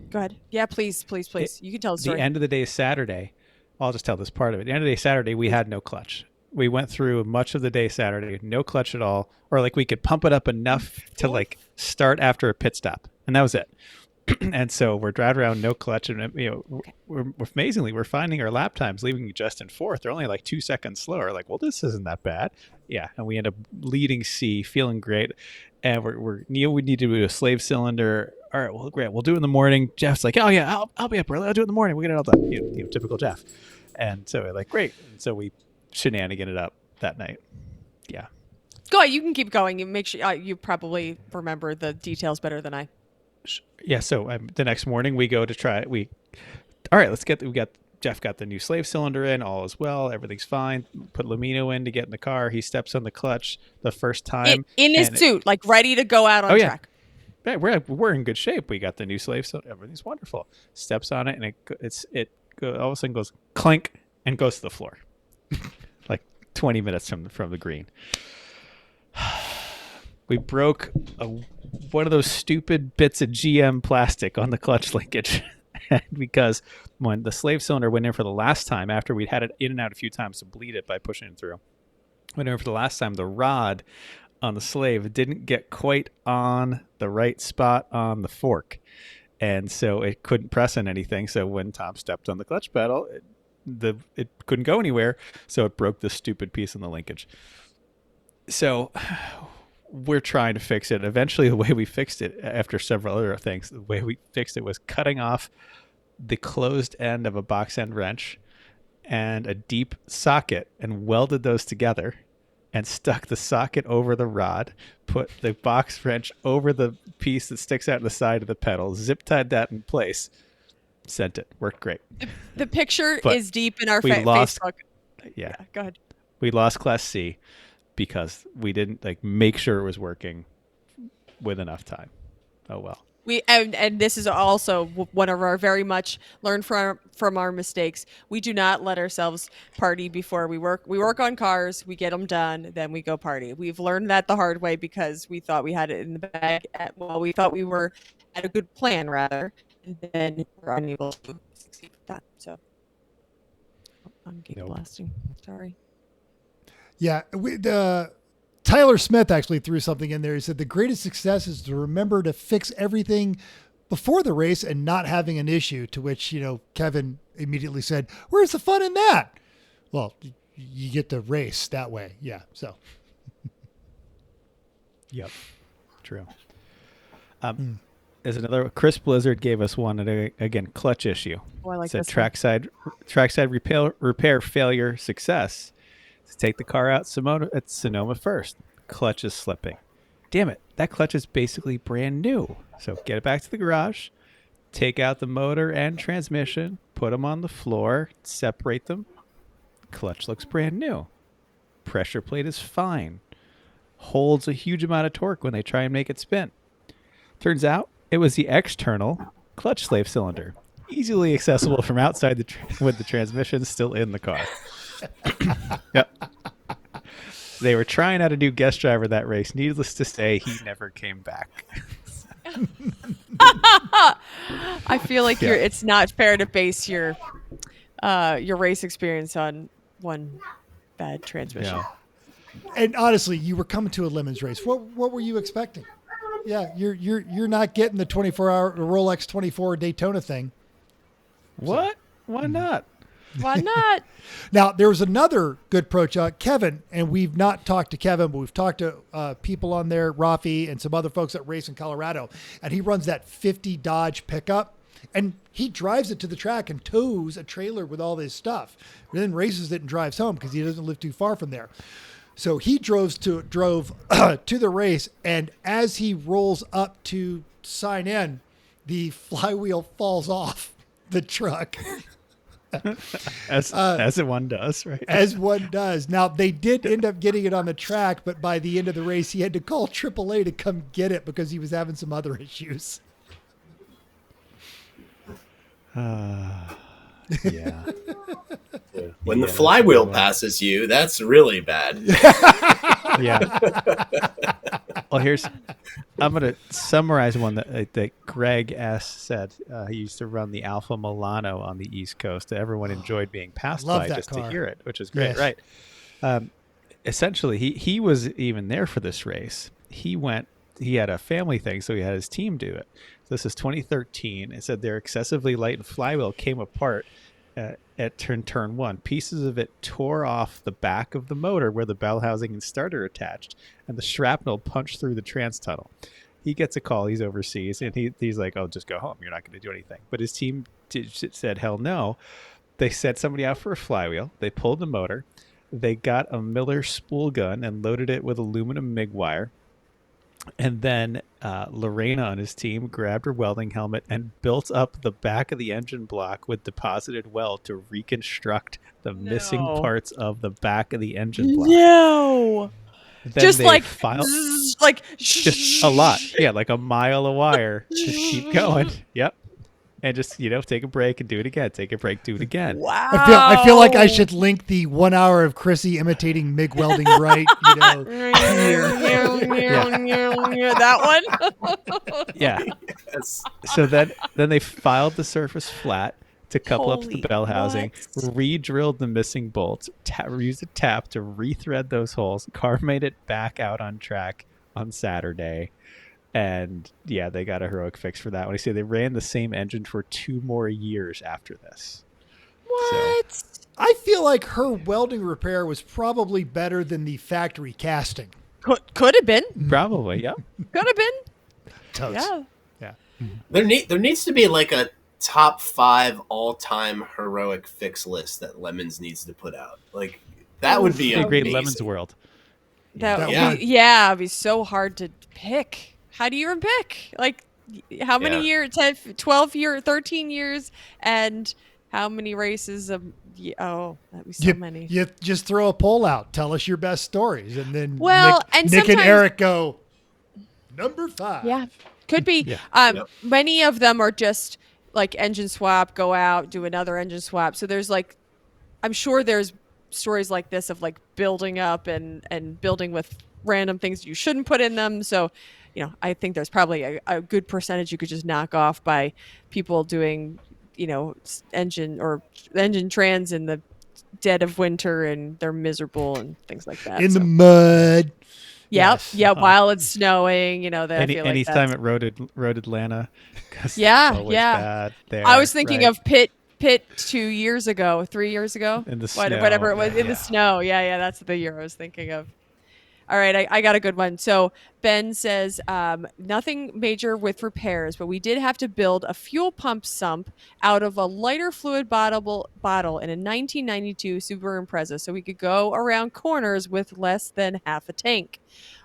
Go ahead. Yeah, please. You can tell the story. The end of the day Saturday, I'll just tell this part of it. The end of the day Saturday, we had no clutch. We went through much of the day Saturday, no clutch at all, or like we could pump it up enough to like start after a pit stop, and that was it. And so we're driving around no clutch, and we're amazingly we're finding our lap times leaving just in fourth. They're only like 2 seconds slower. Like, well, this isn't that bad. Yeah, and we end up leading C, feeling great, and we need to do a slave cylinder. All right, well, great, we'll do it in the morning. Jeff's like, oh yeah, I'll be up early. I'll do it in the morning. We'll get it all done. Typical Jeff. And so we're like, great. And so we shenanigan it up that night. Yeah. Go ahead. You can keep going. You make sure you probably remember the details better than I. Yeah, so the next morning we go to try it. All right, Jeff got the new slave cylinder in, all is well, everything's fine. Put Lamino in to get in the car. He steps on the clutch the first time. In his suit, like ready to go out on track. Yeah, we're in good shape. We got the new slave cylinder. Everything's wonderful. Steps on it, and it all of a sudden goes clink and goes to the floor. Like 20 minutes from the green. We broke one of those stupid bits of GM plastic on the clutch linkage. Because when the slave cylinder went in for the last time, after we'd had it in and out a few times to bleed it by pushing it through, went in for the last time, the rod on the slave didn't get quite on the right spot on the fork. And so it couldn't press on anything. So when Tom stepped on the clutch pedal, it couldn't go anywhere. So it broke this stupid piece in the linkage. So we're trying to fix it. Eventually, the way we fixed it, after several other things, the way we fixed it was cutting off the closed end of a box end wrench and a deep socket and welded those together and stuck the socket over the rod, put the box wrench over the piece that sticks out the side of the pedal, zip tied that in place, sent it. Worked great. The picture is deep in our lost, Facebook. Yeah. Go ahead. We lost Class C because we didn't make sure it was working with enough time. Oh well. And this is also one of our very much learn from our mistakes. We do not let ourselves party before we work. We work on cars, we get them done, then we go party. We've learned that the hard way because we thought we had it in the bag. We thought we were at a good plan rather, and then we're unable to succeed with that. So I'm blasting. Sorry. Yeah, Tyler Smith actually threw something in there. He said the greatest success is to remember to fix everything before the race and not having an issue, to which, Kevin immediately said, where's the fun in that? Well, you get to race that way. Yeah. So. Yep. True. There's another, Chris Blizzard gave us one, again, clutch issue. Oh, I like this. Trackside repair failure success. To take the car out at Sonoma first. Clutch is slipping. Damn it. That clutch is basically brand new. So get it back to the garage, take out the motor and transmission, put them on the floor, separate them. Clutch looks brand new. Pressure plate is fine. holds a huge amount of torque when they try and make it spin. Turns out it was the external clutch slave cylinder, easily accessible from outside with the transmission still in the car. Yep. They were trying out a new guest driver that race. Needless to say, he never came back. I feel like it's not fair to base your race experience on one bad transmission. Yeah. And honestly, you were coming to a Lemons race. What were you expecting? Yeah, you're not getting the 24-hour Rolex 24 Daytona thing. What? Why not? Why not? Now, there was another good approach. Kevin, and we've not talked to Kevin, but we've talked to people on there, Rafi, and some other folks that race in Colorado. And he runs that 50 Dodge pickup. And he drives it to the track and tows a trailer with all this stuff. And then races it and drives home because he doesn't live too far from there. So he drove to the race. And as he rolls up to sign in, the flywheel falls off the truck. As one does, right? As one does. Now, they did end up getting it on the track, but by the end of the race, he had to call AAA to come get it because he was having some other issues. Yeah. When the flywheel passes you, that's really bad. Yeah. Well, I'm going to summarize one that Greg S. said. He used to run the Alfa Milano on the East Coast. Everyone enjoyed being passed Love by that just car. to hear it, which is great, Yes. right? Essentially, he was even there for this race. He had a family thing, so he had his team do it. So this is 2013. It said their excessively light flywheel came apart at turn one. Pieces of it tore off the back of the motor where the bell housing and starter attached, and the shrapnel punched through the trans tunnel. He gets a call. He's overseas, and he's like, "Oh, just go home. You're not going to do anything." But his team said, "Hell no." They sent somebody out for a flywheel. They pulled the motor. They got a Miller spool gun and loaded it with aluminum MIG wire. And then Lorena on his team grabbed her welding helmet and built up the back of the engine block with deposited weld to reconstruct the missing parts of the back of the engine block. No. Then Just they like, just a lot. Yeah, like a mile of wire. Just keep going. Yep. And just, take a break and do it again. Take a break, do it again. Wow. I feel like I should link the 1 hour of Chrissy imitating MIG welding right, here. That one? Yeah. Yes. So then they filed the surface flat to couple up the bell housing, re-drilled the missing bolts, used a tap to re-thread those holes. Car made it back out on track on Saturday. And yeah, they got a heroic fix for that one. He said they ran the same engine for 2 more years after this. What? So, I feel like her welding repair was probably better than the factory casting. Could have been. probably, yeah. Could have been. Totes. Yeah. There needs to be like a top 5 all-time heroic fix list that Lemons needs to put out. Like that would be A great amazing. Lemons world. It'd be so hard to pick. How do you even pick? Like, how many years? 10, 12 years, 13 years, and how many races? That'd be so many. You just throw a poll out. Tell us your best stories, and then Well, Nick and sometimes- Eric go number 5. Yeah, could be. Yeah. Many of them are just like engine swap, go out, do another engine swap. So there's like, I'm sure there's stories like this of like building up and building with random things you shouldn't put in them. So, I think there's probably a good percentage you could just knock off by people doing, engine trans in the dead of winter and they're miserable and things like that. In the mud. Yep. Yes. Yeah. While it's snowing, Anytime at Road Atlanta. 'Cause Yeah, it's always yeah. bad there, I was thinking right? of Pitt 3 years ago, In the snow. whatever it was, in the snow. Yeah, that's the year I was thinking of. All right, I got a good one. So Ben says, nothing major with repairs, but we did have to build a fuel pump sump out of a lighter fluid bottle in a 1992 Subaru Impreza, so we could go around corners with less than half a tank.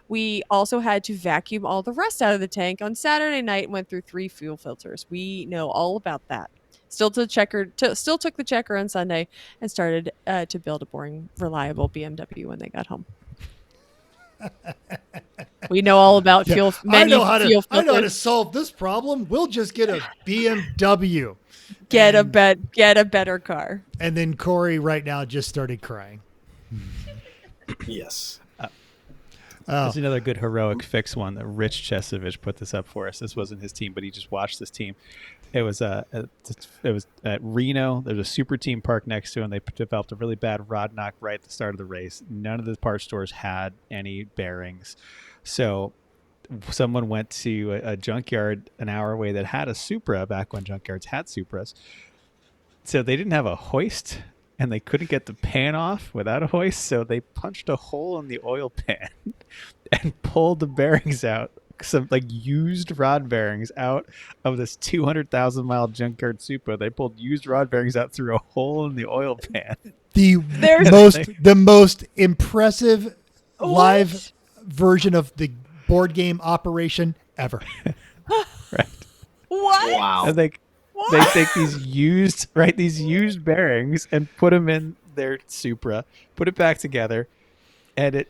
We also had to vacuum all the rust out of the tank on Saturday night and went through 3 fuel filters. We know all about that. Still took the checker on Sunday and started to build a boring, reliable BMW when they got home. We know all about Yeah, fuel. I Many know how fuel to. I know how to filters. solve this problem. We'll just get a BMW. Get a better car. And then Corey right now just started crying. Yes. Oh, There's another good heroic fix one that Rich Chesovich put this up for us. This wasn't his team, but he just watched this team. It was at Reno. There's a super team park next to it, and they developed a really bad rod knock right at the start of the race. None of the parts stores had any bearings. So someone went to a junkyard an hour away that had a Supra back when junkyards had Supras. So they didn't have a hoist, and they couldn't get the pan off without a hoist. So they punched a hole in the oil pan and pulled the bearings out. Some like used rod bearings out of this 200,000 mile junkyard Supra. They pulled used rod bearings out through a hole in the oil pan. the most impressive live version of the board game operation ever. Right. What? Wow. And they take these used bearings and put them in their Supra, put it back together, and it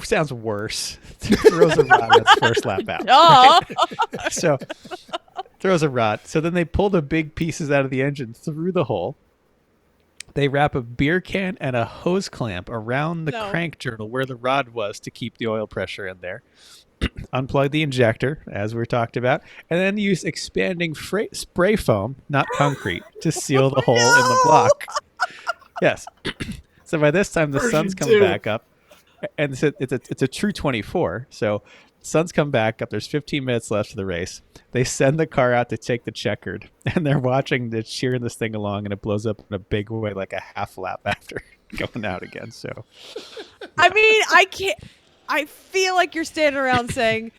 sounds worse. Throws a rod on its first lap out. Oh. Right? So throws a rod. So then they pull the big pieces out of the engine through the hole. They wrap a beer can and a hose clamp around the crank journal where the rod was to keep the oil pressure in there. Unplug the injector, as we talked about, and then use expanding spray foam, not concrete, to seal the hole in the block. Yes. So by this time, the sun's come back up. And it's a true 24. So sun's come back up. There's 15 minutes left of the race. They send the car out to take the checkered, and they're cheering this thing along, and it blows up in a big way, like a half lap after going out again. So, I mean, I can't. I feel like you're standing around saying,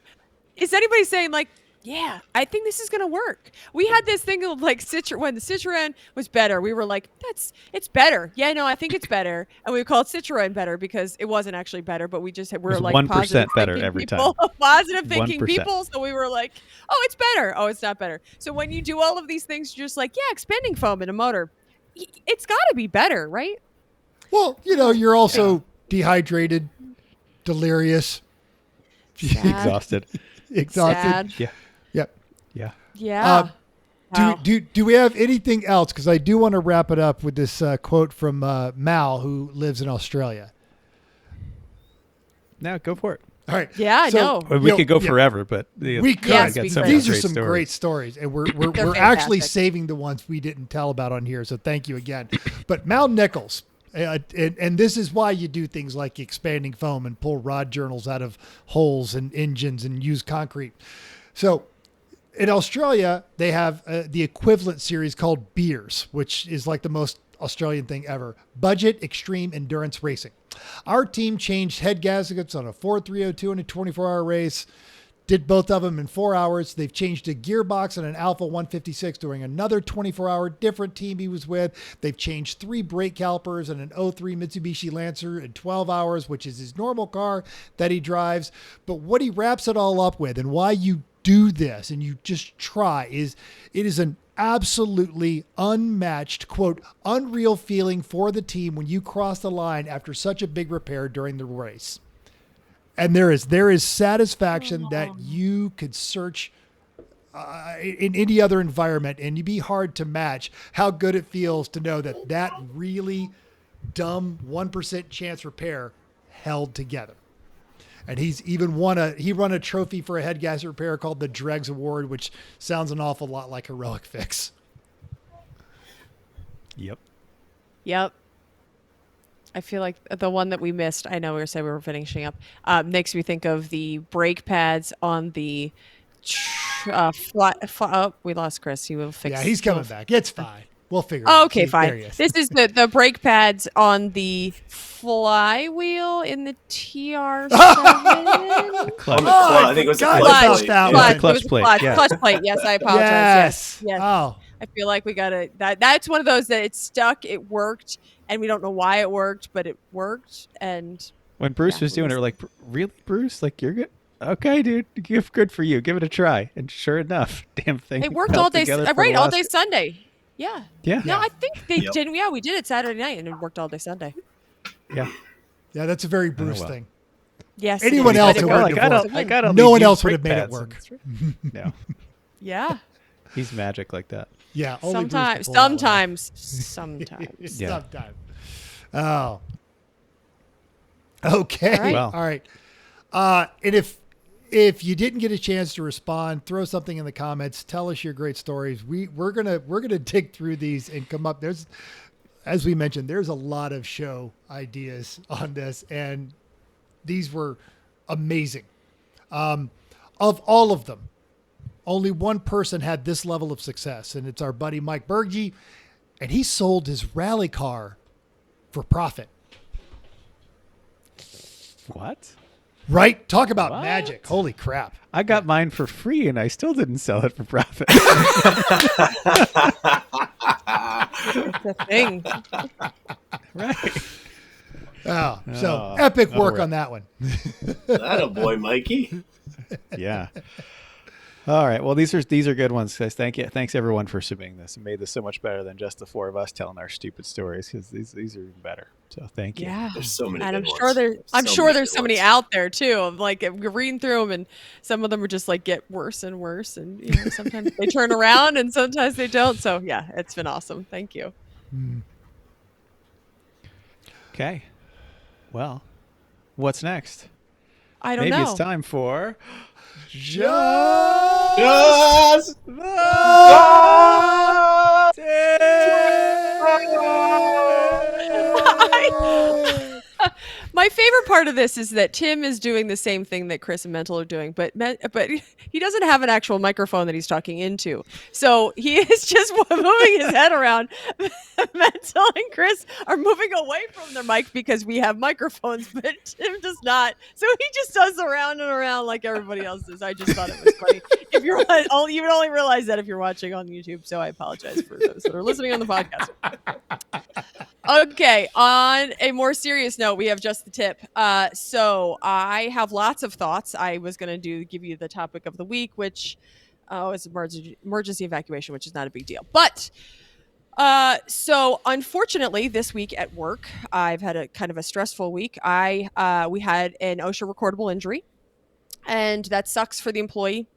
"Is anybody saying like, yeah, I think this is gonna work"? We had this thing of like when the Citroen was better, we were like, it's better. Yeah, no, I think it's better, and we called Citroen better because it wasn't actually better, but we're like 1% better every people, time. positive thinking 1%. people. So we were like, oh, it's better. Oh, it's not better. So when you do all of these things, you're just like, yeah, expanding foam in a motor, it's got to be better, right? Well, you're also dehydrated, delirious, exhausted. Sad. Yeah. Yep. Yeah. Yeah. Wow. Do we have anything else? Because I do want to wrap it up with this quote from Mal, who lives in Australia. Now go for it. All right. Yeah, I know. We could go forever, but we could. Yes, got we some could. These are great some stories. great stories, and we're They're actually fantastic. saving the ones we didn't tell about on here. So thank you again. But Mal Nichols, and this is why you do things like expanding foam and pull rod journals out of holes and engines and use concrete. So in Australia, they have the equivalent series called Beers, which is like the most Australian thing ever. Budget Extreme Endurance Racing. Our team changed head gaskets on a Ford 302 in a 24-hour race. Did both of them in 4 hours. They've changed a gearbox on an Alpha 156 during another 24-hour different team he was with. They've changed 3 brake calipers on an 03 Mitsubishi Lancer in 12 hours, which is his normal car that he drives. But what he wraps it all up with and why you do this and you just try is it is an absolutely unmatched, quote, unreal feeling for the team when you cross the line after such a big repair during the race. And there is satisfaction that you could search in any other environment, and you'd be hard to match how good it feels to know that really dumb 1% chance repair held together. And he's even won a trophy for a head gasket repair called the Dregs Award, which sounds an awful lot like Heroic Fix. Yep. I feel like the one that we missed, I know we were finishing up, makes me think of the brake pads on the we lost Chris. He will fix. Yeah, he's coming back. It's fine. We'll figure it Oh, out. okay, See, there he fine. is. This is the brake pads on the flywheel in the TR7. Clutch. I think it was a God, clutch about that plate. one. It Clutch was a plate, clutch, yeah. clutch plate. Yes, I apologize. Yes. Yes. Oh, I feel like we gotta. That's one of those that it stuck. It worked, and we don't know why it worked, but it worked. And When Bruce Yeah, was doing it it, was- we're like, really, Bruce? Like, you're good? Okay, dude. Good for you. Give it a try. And sure enough, damn thing. it worked held all day. together for Right, the all last- day Sunday. Yeah. Yeah. No, I think they Yep. did. Yeah, we did it Saturday night, and it worked all day Sunday. Yeah. yeah, that's a very Bruce well. thing. Yes. Anyone it is. else But would it have worked. divorced. I got No one else would have made it work. No, Yeah. he's magic like that. Yeah. Only Bruce Sometimes. could pull that one off. Sometimes. Yeah. Sometimes. Oh. Okay. All right. Well. All right. And if you didn't get a chance to respond, throw something in the comments. Tell us your great stories. We're gonna dig through these and come up. As we mentioned, there's a lot of show ideas on this, and these were amazing. Of all of them, only one person had this level of success, and it's our buddy Mike Berge, and he sold his rally car for profit. What? Right? Talk about What? magic. Holy crap. I got mine for free, and I still didn't sell it for profit. It's a thing. Right. Oh, so Oh, epic work unreal. on that one. That a boy, Mikey. Yeah. All right. Well, these are good ones, guys. Thank you. Thanks everyone for submitting this. It made this so much better than just the four of us telling our stupid stories, because these are even better. So thank you. Yeah. There's so many. And I'm good sure ones. I'm So sure many there's good somebody ones. out there too. Of like we're reading through them, and some of them are just like get worse and worse, and sometimes they turn around, and sometimes they don't. So yeah, it's been awesome. Thank you. Okay. Well, what's next? I don't Maybe know. it's time for Yes! My favorite part of this is that Tim is doing the same thing that Chris and Mental are doing, but he doesn't have an actual microphone that he's talking into. So he is just moving his head around. Mental and Chris are moving away from their mic because we have microphones, but Tim does not. So he just does around and around like everybody else does. I just thought it was funny. If you're you would only realize that if you're watching on YouTube. So I apologize for those that are listening on the podcast. Okay, on a more serious note, we have just the tip. So I have lots of thoughts. I was going to give you the topic of the week, which is emergency evacuation, which is not a big deal. But so unfortunately, this week at work, I've had a kind of a stressful week. We had an OSHA recordable injury, and that sucks for the employee.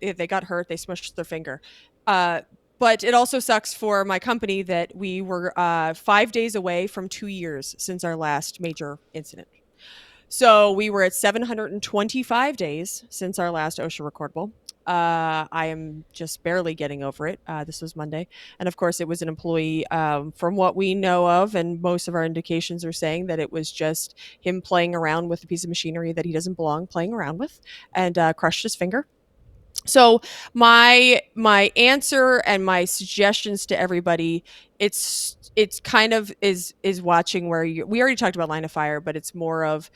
If they got hurt, they smushed their finger. But it also sucks for my company that we were 5 days away from 2 years since our last major incident. So we were at 725 days since our last OSHA recordable. I am just barely getting over it. This was Monday. And of course, it was an employee, from what we know of, and most of our indications are saying that it was just him playing around with a piece of machinery that he doesn't belong playing around with, and crushed his finger. So my answer and my suggestions to everybody, it's kind of is watching where we already talked about line of fire, but it's more of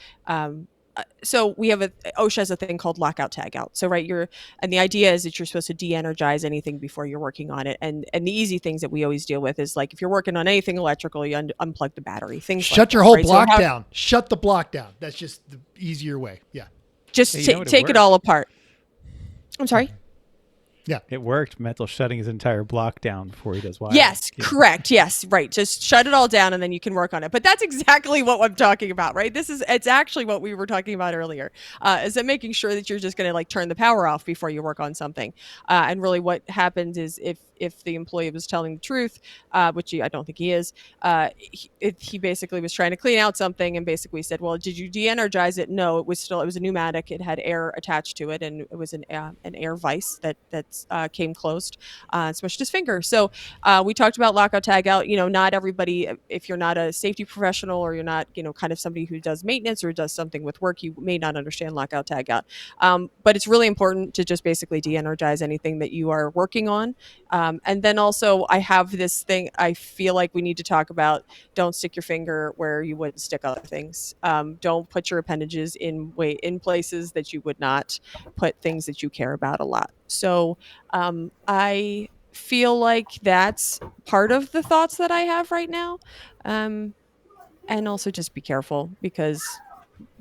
so we have OSHA has a thing called lockout tagout. So and the idea is that you're supposed to de-energize anything before you're working on it. And the easy things that we always deal with is like if you're working on anything electrical, you unplug the battery. Shut your whole block down. Shut the block down. That's just the easier way. Yeah. Just Hey, take it all apart. I'm sorry? Yeah. It worked. Mental shutting his entire block down before he does wiring. Yes, correct. Yes, right. Just shut it all down and then you can work on it. But that's exactly what I'm talking about, right? It's actually what we were talking about earlier. Is that making sure that you're just going to like turn the power off before you work on something. And really what happens is if the employee was telling the truth, which I don't think he is, he basically was trying to clean out something and basically said, well, did you de-energize it? No, it was a pneumatic. It had air attached to it, and it was an air vise that came closed and smushed his finger. So we talked about lockout tagout. Not everybody, if you're not a safety professional or you're not, kind of somebody who does maintenance or does something with work, you may not understand lockout tagout. But it's really important to just basically de-energize anything that you are working on. And then also I have this thing I feel like we need to talk about. Don't stick your finger where you wouldn't stick other things. Don't put your appendages in places that you would not put things that you care about a lot. So I feel like that's part of the thoughts that I have right now. And also just be careful because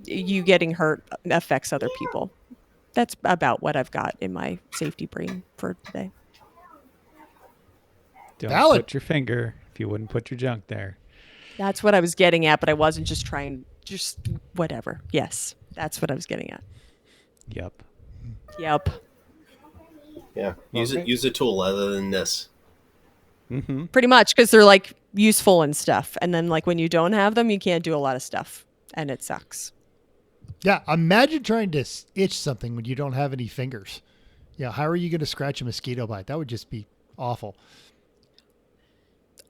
you getting hurt affects other people. That's about what I've got in my safety brain for today. Don't Valid. put your finger if you wouldn't put your junk there. That's what I was getting at, but I wasn't just whatever. Yes. That's what I was getting at. Yep. Yep. Yeah. Use a tool other than this. Mm-hmm. Pretty much, because they're like useful and stuff. And then like when you don't have them, you can't do a lot of stuff, and it sucks. Yeah, imagine trying to itch something when you don't have any fingers. Yeah, how are you going to scratch a mosquito bite? That would just be awful.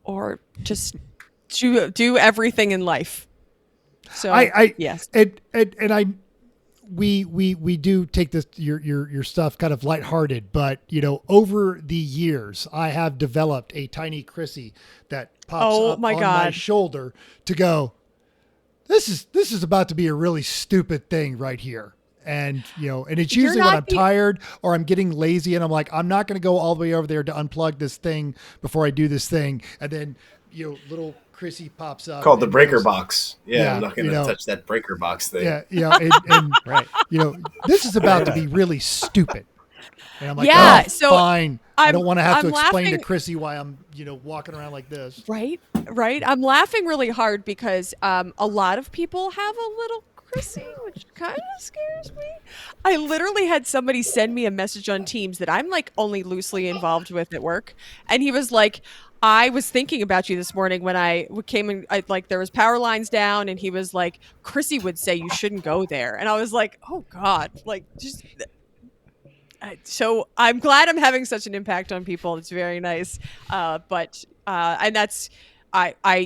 Or just do everything in life. So yes, we do take this your stuff kind of lighthearted, but over the years I have developed a tiny Chrissy that pops up on my shoulder to go, this is about to be a really stupid thing right here. And, and it's usually when I'm tired or I'm getting lazy and I'm like, I'm not going to go all the way over there to unplug this thing before I do this thing. And then, little Chrissy pops up. Called the breaker box. Yeah, I'm not going to touch that breaker box thing. Yeah. And right. This is about to be really stupid. And I'm like, so fine. I don't want to have to explain to Chrissy why I'm, walking around like this. Right. I'm laughing really hard because a lot of people have a little Chrissy, which kind of scares me. I literally had somebody send me a message on Teams that I'm like only loosely involved with at work. And he was like, I was thinking about you this morning when I came in, there was power lines down, and he was like, Chrissy would say you shouldn't go there. And I was like, oh God, so I'm glad I'm having such an impact on people. It's very nice. And that's,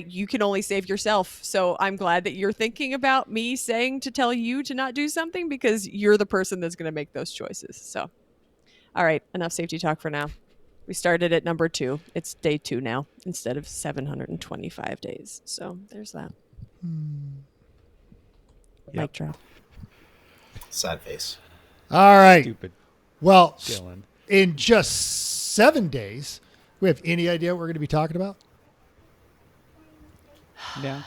you can only save yourself. So I'm glad that you're thinking about me saying to tell you to not do something, because you're the person that's going to make those choices. So, all right, enough safety talk for now. We started at number 2. It's day 2 now instead of 725 days. So there's that. Mic drop. Sad face. All right. Stupid. Well, Dylan. In just 7 days, we have any idea what we're going to be talking about? No.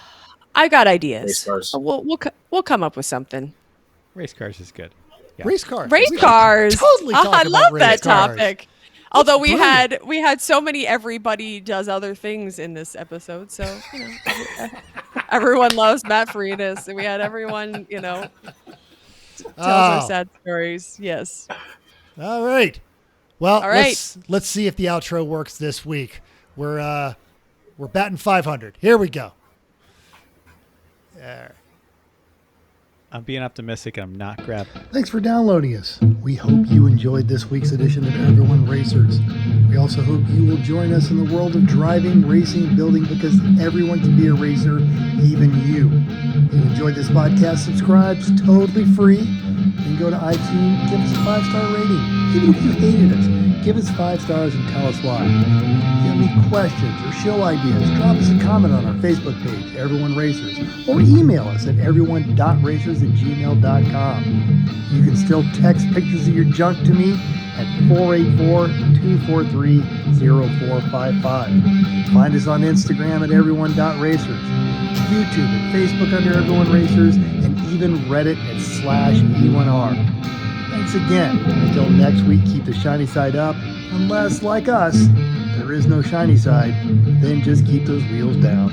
I got ideas. Race cars. We'll come up with something. Race cars is good. Yeah. Race cars. Race cars. Totally. I love that cars. topic. Although we had so many everybody does other things in this episode, so everyone loves Matt Freitas, and we had everyone tells our sad stories. Yes. All right. Well, all right. Let's see if the outro works this week. We're batting 500. Here we go. I'm being optimistic, and I'm not grabbing. Thanks for downloading us. We hope you enjoyed this week's edition of Everyone Racers. We also hope you will join us in the world of driving, racing, building, because everyone can be a racer, even you. If you enjoyed this podcast, subscribe. It's totally free. Then go to iTunes, give us a 5-star rating. Even if you hated us, give us 5 stars and tell us why. If you have any questions or show ideas, drop us a comment on our Facebook page, Everyone Racers, or email us at everyone.racers@gmail.com. You can still text pictures of your junk to me at 484-243-0455. Find us on Instagram at everyone.racers, YouTube and Facebook under Everyone Racers, and even Reddit at /E1R. Thanks again. Until next week, keep the shiny side up. Unless, like us, there is no shiny side, then just keep those wheels down.